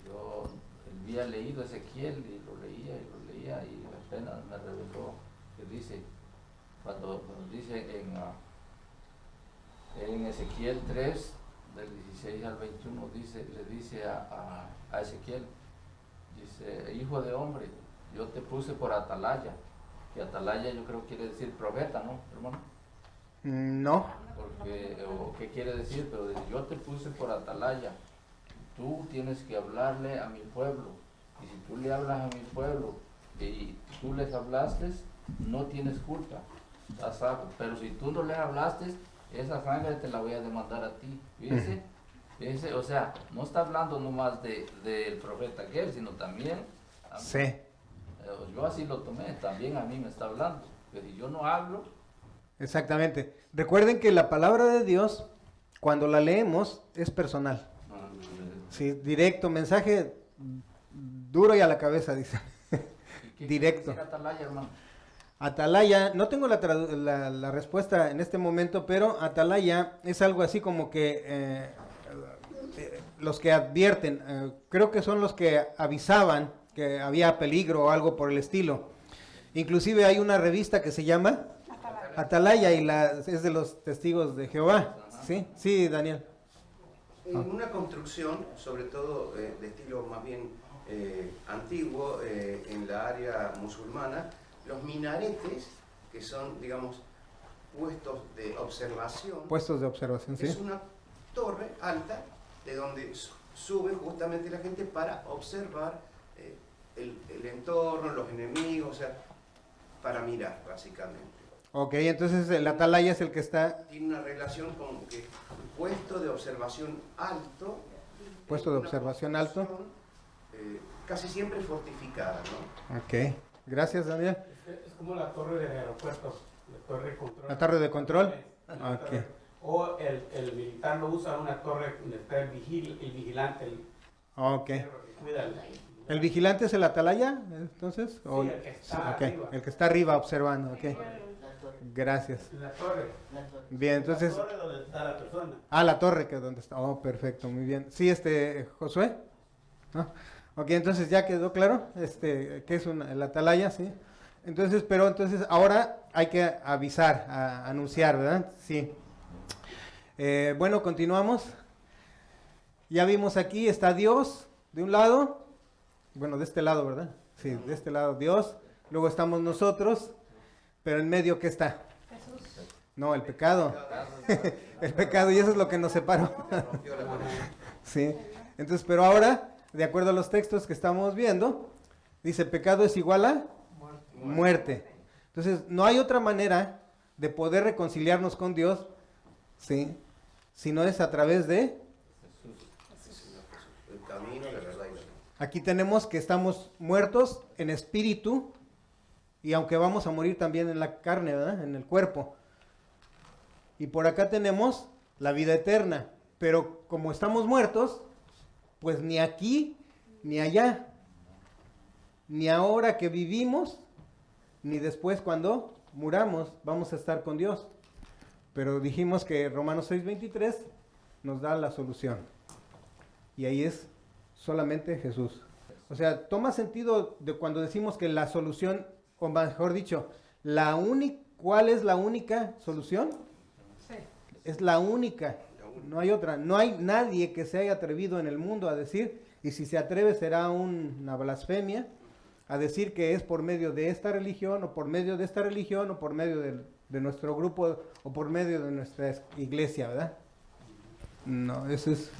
yo había leído Ezequiel y lo leía y apenas me reveló que dice, cuando dice en Ezequiel 3, del 16 al 21, le dice a Ezequiel, dice, hijo de hombre, yo te puse por atalaya, que atalaya yo creo quiere decir profeta, ¿no, hermano? No. Porque, o qué quiere decir, pero dice, yo te puse por atalaya, tú tienes que hablarle a mi pueblo, y si tú le hablas a mi pueblo y tú les hablaste, no tienes culpa, estás salvo. Pero si tú no les hablaste, esa sangre te la voy a demandar a ti. Fíjense, Fíjense, o sea, no está hablando nomás del profeta aquel, sino también a mí. Sí, Yo así lo tomé, también a mí me está hablando. Pero si yo no hablo, exactamente. Recuerden que la palabra de Dios, cuando la leemos, es personal. Sí, directo, mensaje duro y a la cabeza, dice. ¿qué Directo. quiere decir atalaya, hermano? Atalaya, no tengo la respuesta en este momento, pero atalaya es algo así como que los que advierten, creo que son los que avisaban que había peligro o algo por el estilo. Inclusive hay una revista que se llama Atalaya y es de los testigos de Jehová. Sí, sí, Daniel. En una construcción, sobre todo de estilo más bien antiguo, en la área musulmana, los minaretes, que son, digamos, puestos de observación, Puestos de observación, sí. es una torre alta de donde sube justamente la gente para observar el entorno, los enemigos, o sea, para mirar, básicamente. Ok, entonces el atalaya es el que está Tiene una relación con que puesto de observación alto. Puesto de una observación alto. construcción, casi siempre fortificada, ¿no? Ok, gracias Daniel. Es como la torre del aeropuerto, la torre de control. ¿La torre de control? La Ok. torre. O el militar lo usa una torre donde está el vigilante, el Ok. perro que cuida ¿El vigilante es el atalaya, entonces? Sí, el que está ok, arriba. el que está arriba observando, ok. La torre, Gracias. la torre. la torre. Bien, entonces... La torre donde está la persona. La torre, que es donde está. Oh, perfecto, muy bien. Sí, Josué. ¿No? Ok, entonces ya quedó claro, que es el atalaya, sí. Entonces, ahora hay que avisar, anunciar, ¿verdad? Sí. Bueno, continuamos. Ya vimos aquí, está Dios, de un lado. Bueno, de este lado, ¿verdad? Sí, de este lado Dios. Luego estamos nosotros, pero en medio, ¿qué está? Jesús. No, el pecado. El pecado, y eso es lo que nos separó. Rompió la conexión. Sí. Entonces, pero ahora, de acuerdo a los textos que estamos viendo, dice pecado es igual a muerte. Entonces, no hay otra manera de poder reconciliarnos con Dios, ¿sí? Si no es a través de... El camino, la verdad y la vida. Aquí tenemos que estamos muertos en espíritu, y aunque vamos a morir también en la carne, ¿verdad? En el cuerpo. Y por acá tenemos la vida eterna. Pero como estamos muertos, pues ni aquí, ni allá, ni ahora que vivimos, ni después cuando muramos, vamos a estar con Dios. Pero dijimos que Romanos 6:23 nos da la solución. Y ahí es solamente Jesús. O sea, toma sentido de cuando decimos que la solución, o mejor dicho, ¿cuál es la única solución? Sí. Es la única, no hay otra. No hay nadie que se haya atrevido en el mundo a decir, y si se atreve será una blasfemia, a decir que es por medio de esta religión, o por medio de esta religión, o por medio de nuestro grupo, o por medio de nuestra iglesia, ¿verdad? No, eso es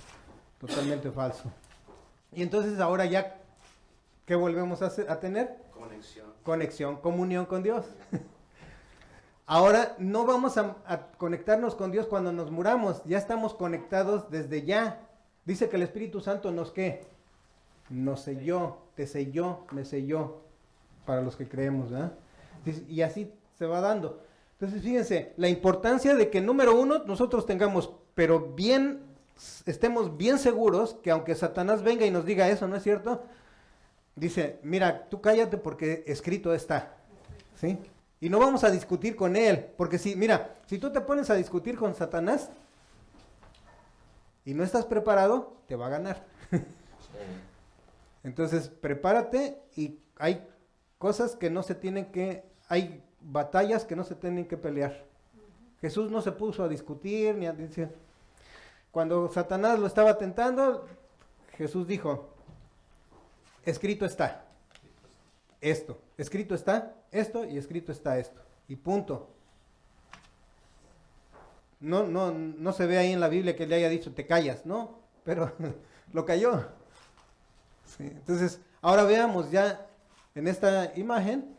totalmente falso. Y entonces ahora ya, ¿qué volvemos a tener? Conexión, comunión con Dios. Ahora no vamos a conectarnos con Dios cuando nos muramos, ya estamos conectados desde ya. Dice que el Espíritu Santo nos ¿qué? Nos selló, te selló, me selló, para los que creemos, ¿verdad? Y así se va dando. Entonces fíjense, la importancia de que número uno, nosotros tengamos, pero estemos bien seguros que aunque Satanás venga y nos diga eso, ¿no es cierto? Dice, mira, tú cállate porque escrito está, ¿sí? Y no vamos a discutir con él, porque si tú te pones a discutir con Satanás y no estás preparado, te va a ganar. Entonces, prepárate y hay cosas que no se tienen hay batallas que no se tienen que pelear. Jesús no se puso a discutir ni a decir. Cuando Satanás lo estaba tentando, Jesús dijo, escrito está esto, escrito está esto y escrito está esto. Y punto. No se ve ahí en la Biblia que le haya dicho te callas, no, pero lo cayó. Sí, entonces, ahora veamos ya en esta imagen,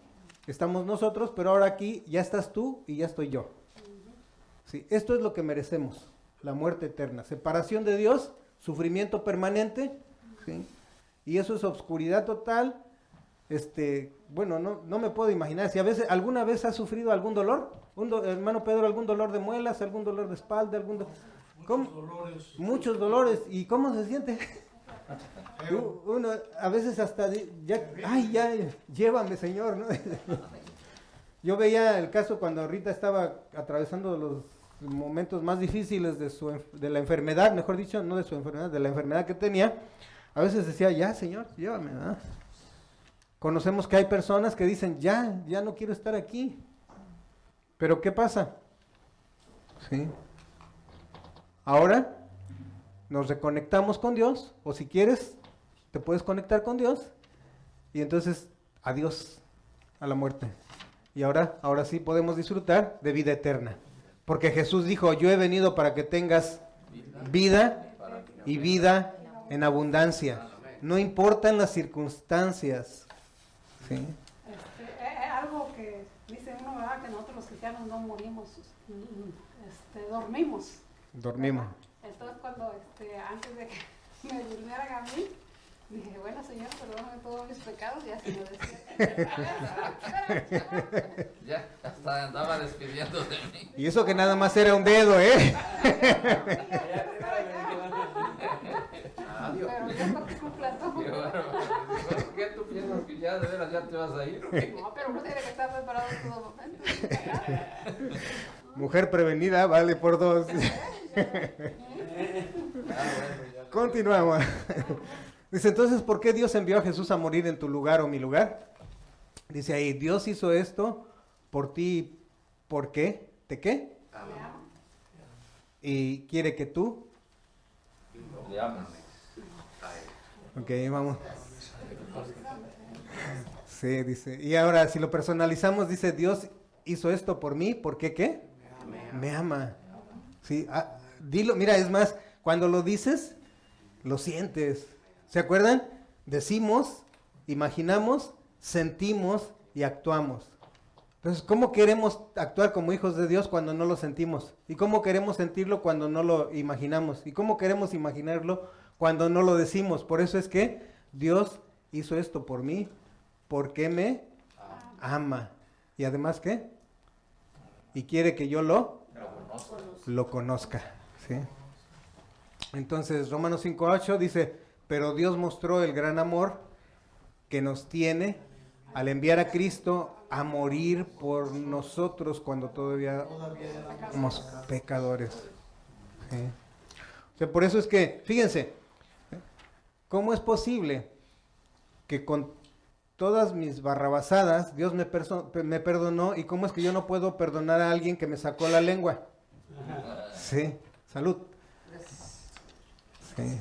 estamos nosotros, pero ahora aquí ya estás tú y ya estoy yo. Sí, esto es lo que merecemos, la muerte eterna, separación de Dios sufrimiento permanente, ¿sí? Y eso es obscuridad total. Bueno, no me puedo imaginar. Si alguna vez has sufrido algún dolor, hermano Pedro, algún dolor de muelas, algún dolor de espalda, muchos dolores. ¿Y cómo se siente? Uno a veces hasta ya, llévame, Señor, ¿no? Yo veía el caso cuando Rita estaba atravesando los momentos más difíciles de la enfermedad, mejor dicho, no de su enfermedad, de la enfermedad que tenía. A veces decía, ya, Señor, llévame, ¿verdad? Conocemos que hay personas que dicen, ya no quiero estar aquí. Pero ¿qué pasa? ¿Sí? Ahora nos reconectamos con Dios, o si quieres, te puedes conectar con Dios, y entonces, adiós a la muerte. Y ahora sí podemos disfrutar de vida eterna. Porque Jesús dijo, yo he venido para que tengas vida y vida en abundancia. No importan las circunstancias. ¿Sí? Algo que dice uno, ¿verdad? Que nosotros los cristianos no morimos, dormimos. Dormimos. Entonces cuando antes de que me durmieran a mí, dije, bueno, Señor, perdóname todos mis pecados, ya se lo decía. Ya, hasta andaba despidiendo de mí. Y eso que nada más era un dedo, ¿eh? Adiós. Pero ya porque cumpla todo. Qué bárbaro. ¿Por qué tú piensas que ya de veras ya te vas a ir? No, pero uno tiene que estar preparado en todo momento. Mujer prevenida vale por 2. Continuamos. Dice, entonces, ¿por qué Dios envió a Jesús a morir en tu lugar o mi lugar? Dice ahí, Dios hizo esto por ti, ¿por qué? ¿Te qué? Y quiere que tú. Le ames. Ok, vamos. Sí, dice. Y ahora, si lo personalizamos, dice, Dios hizo esto por mí, ¿por qué qué? Me ama. Sí, dilo, mira, es más, cuando lo dices, lo sientes. ¿Se acuerdan? Decimos, imaginamos, sentimos y actuamos. Entonces, ¿cómo queremos actuar como hijos de Dios cuando no lo sentimos? ¿Y cómo queremos sentirlo cuando no lo imaginamos? ¿Y cómo queremos imaginarlo cuando no lo decimos? Por eso es que Dios hizo esto por mí, porque me ama. ¿Y además qué? Y quiere que yo lo conozca. ¿Sí? Entonces, Romanos 5:8 dice, pero Dios mostró el gran amor que nos tiene al enviar a Cristo a morir por nosotros cuando todavía somos pecadores. ¿Sí? O sea, por eso es que, fíjense, ¿cómo es posible que con todas mis barrabasadas Dios me perdonó, y cómo es que yo no puedo perdonar a alguien que me sacó la lengua? Sí, salud. Sí.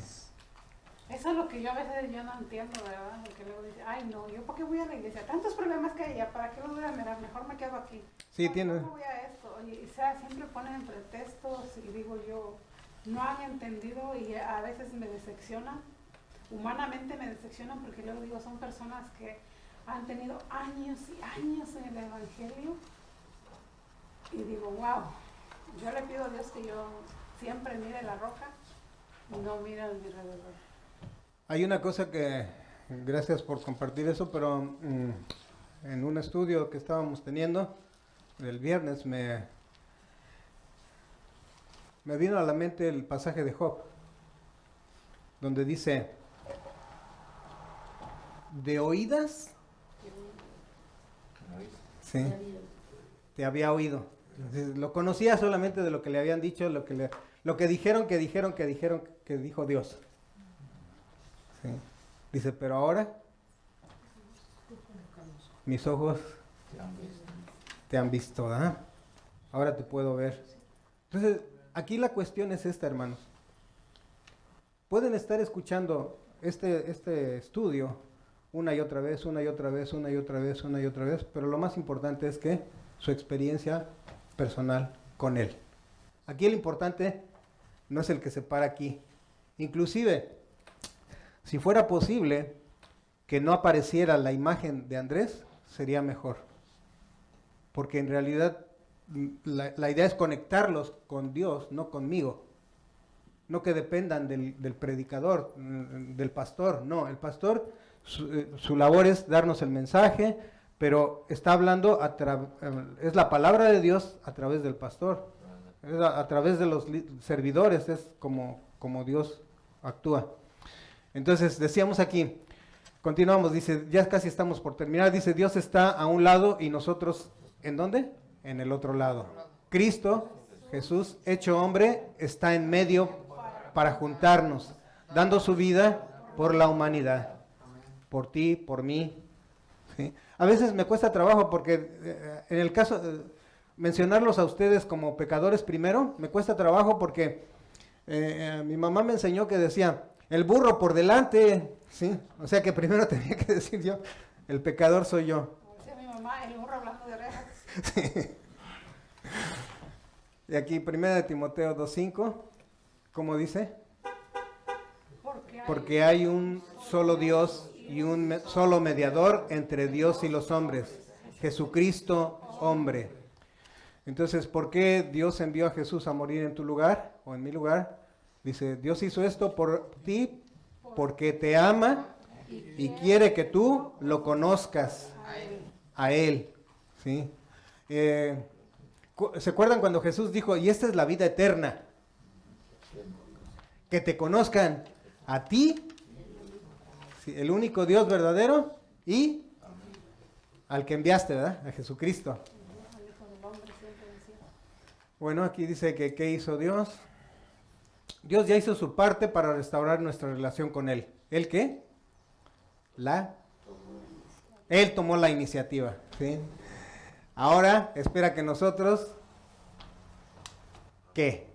Eso es lo que yo a veces no entiendo, ¿verdad? Porque luego dice, ay no, ¿yo para qué voy a la iglesia? Tantos problemas que hay allá, ¿para qué lo voy a mirar? Mejor me quedo aquí. Sí, No, tiene. ¿cómo voy a esto? Y siempre ponen pretextos y digo yo, no han entendido y a veces me decepcionan. Humanamente me decepcionan porque luego digo, son personas que han tenido años y años en el Evangelio. Y digo, wow, yo le pido a Dios que yo siempre mire la roca y no mire a mi alrededor. Hay una cosa que, gracias por compartir eso, pero en un estudio que estábamos teniendo el viernes me vino a la mente el pasaje de Job, donde dice, de oídas, sí, te había oído. Entonces, lo conocía solamente de lo que le habían dicho, lo que dijeron que dijo Dios. Sí. Dice, pero ahora mis ojos te han visto, ¿verdad? Ahora te puedo ver. Entonces, aquí la cuestión es esta, hermanos. Pueden estar escuchando este estudio una y otra vez, una y otra vez, una y otra vez, una y otra vez, pero lo más importante es que su experiencia personal con Él. Aquí el importante no es el que se para aquí. Inclusive, si fuera posible que no apareciera la imagen de Andrés, sería mejor. Porque en realidad la idea es conectarlos con Dios, no conmigo. no que dependan del predicador, del pastor. No, el pastor, su labor es darnos el mensaje, pero está hablando, es la palabra de Dios a través del pastor, es a través de los servidores, es como Dios actúa. Entonces, decíamos aquí, continuamos, dice, ya casi estamos por terminar, dice, Dios está a un lado y nosotros, ¿en dónde? En el otro lado. Cristo, Jesús, hecho hombre, está en medio para juntarnos, dando su vida por la humanidad, por ti, por mí. ¿Sí? A veces me cuesta trabajo porque en el caso, mencionarlos a ustedes como pecadores primero, me cuesta trabajo porque mi mamá me enseñó que decía, el burro por delante, ¿sí? O sea que primero tenía que decir yo, el pecador soy yo. Como decía mi mamá, el burro hablando de orejas. Sí. Y aquí, 1 Timoteo 2:5, ¿cómo dice? Porque hay un solo Dios y un solo mediador entre Dios y los hombres, Jesucristo hombre. Entonces, ¿por qué Dios envió a Jesús a morir en tu lugar o en mi lugar? Dice, Dios hizo esto por ti porque te ama y quiere que tú lo conozcas a Él. ¿Sí? ¿Se acuerdan cuando Jesús dijo, y esta es la vida eterna? Que te conozcan a ti, ¿sí? El único Dios verdadero, y al que enviaste, ¿verdad? A Jesucristo. Bueno, aquí dice que ¿qué hizo Dios? Dios ya hizo su parte para restaurar nuestra relación con Él. ¿Él qué? Él tomó la iniciativa, ¿sí? Ahora espera que nosotros, ¿qué?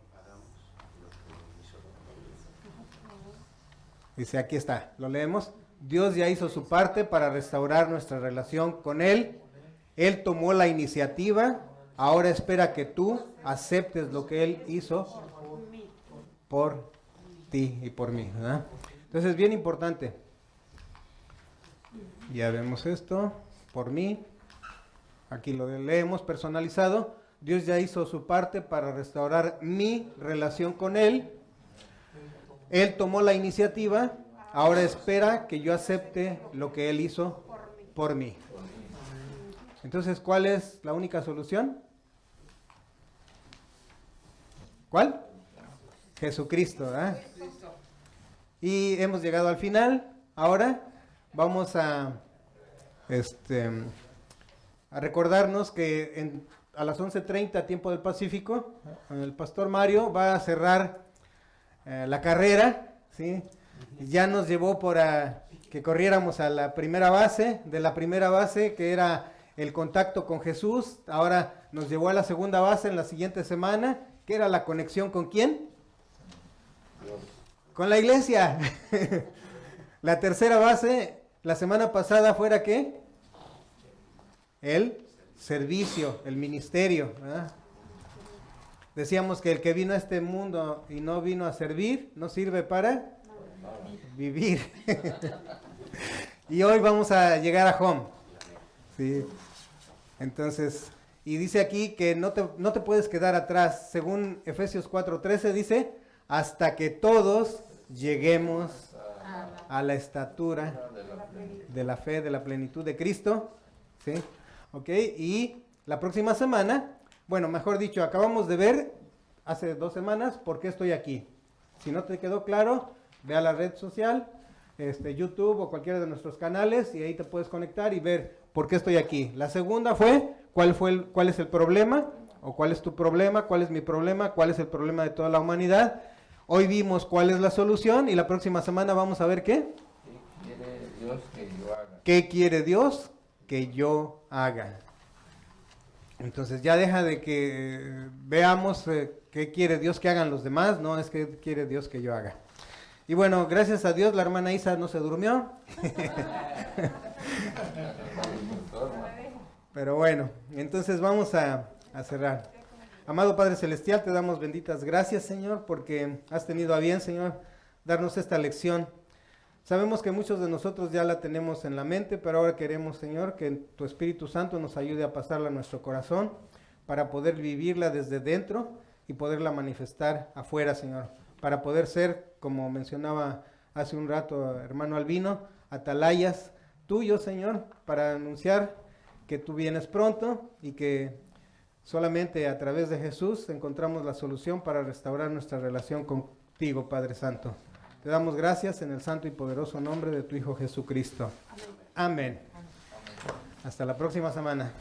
Dice, aquí está, lo leemos. Dios ya hizo su parte para restaurar nuestra relación con Él. Él tomó la iniciativa. Ahora espera que tú aceptes lo que Él hizo por ti y por mí, ¿verdad? Entonces es bien importante. Ya vemos esto, por mí. Aquí lo leemos personalizado. Dios ya hizo su parte para restaurar mi relación con Él. Él tomó la iniciativa. Ahora espera que yo acepte lo que Él hizo por mí. Entonces, ¿cuál es la única solución? ¿Cuál? Jesucristo, ¿verdad? Y hemos llegado al final. Ahora vamos a recordarnos que a las 11:30 tiempo del Pacífico, el pastor Mario va a cerrar la carrera, ¿sí? Ya nos llevó que corriéramos a la primera base, de la primera base que era el contacto con Jesús. Ahora nos llevó a la segunda base en la siguiente semana, que era la conexión ¿con quién? Con la iglesia. La tercera base, la semana pasada fuera ¿qué? El servicio, el ministerio, ¿verdad? Decíamos que el que vino a este mundo y no vino a servir, no sirve para vivir. Y hoy vamos a llegar a home. ¿Sí? Entonces, y dice aquí que no te puedes quedar atrás. Según Efesios 4:13 dice, hasta que todos lleguemos a la estatura de la fe, de la plenitud de Cristo. ¿Sí? ¿Ok? Y la próxima semana, bueno, mejor dicho, acabamos de ver hace 2 semanas por qué estoy aquí. Si no te quedó claro, ve a la red social, YouTube o cualquiera de nuestros canales y ahí te puedes conectar y ver por qué estoy aquí. La segunda fue, ¿cuál es el problema? ¿O cuál es tu problema? ¿Cuál es mi problema? ¿Cuál es el problema de toda la humanidad? Hoy vimos cuál es la solución y la próxima semana vamos a ver qué. ¿Qué quiere Dios que yo haga? ¿Qué quiere Dios que yo haga? Entonces ya deja de que veamos qué quiere Dios que hagan los demás, no es qué quiere Dios que yo haga. Y bueno, gracias a Dios la hermana Isa no se durmió. Pero bueno, entonces vamos a cerrar. Amado Padre Celestial, te damos benditas gracias, Señor, porque has tenido a bien, Señor, darnos esta lección. Sabemos que muchos de nosotros ya la tenemos en la mente, pero ahora queremos, Señor, que tu Espíritu Santo nos ayude a pasarla a nuestro corazón para poder vivirla desde dentro y poderla manifestar afuera, Señor. para poder ser, como mencionaba hace un rato hermano Albino, atalayas tuyos, Señor, para anunciar que tú vienes pronto y que solamente a través de Jesús encontramos la solución para restaurar nuestra relación contigo, Padre Santo. Te damos gracias en el santo y poderoso nombre de tu Hijo Jesucristo. Amén. Hasta la próxima semana.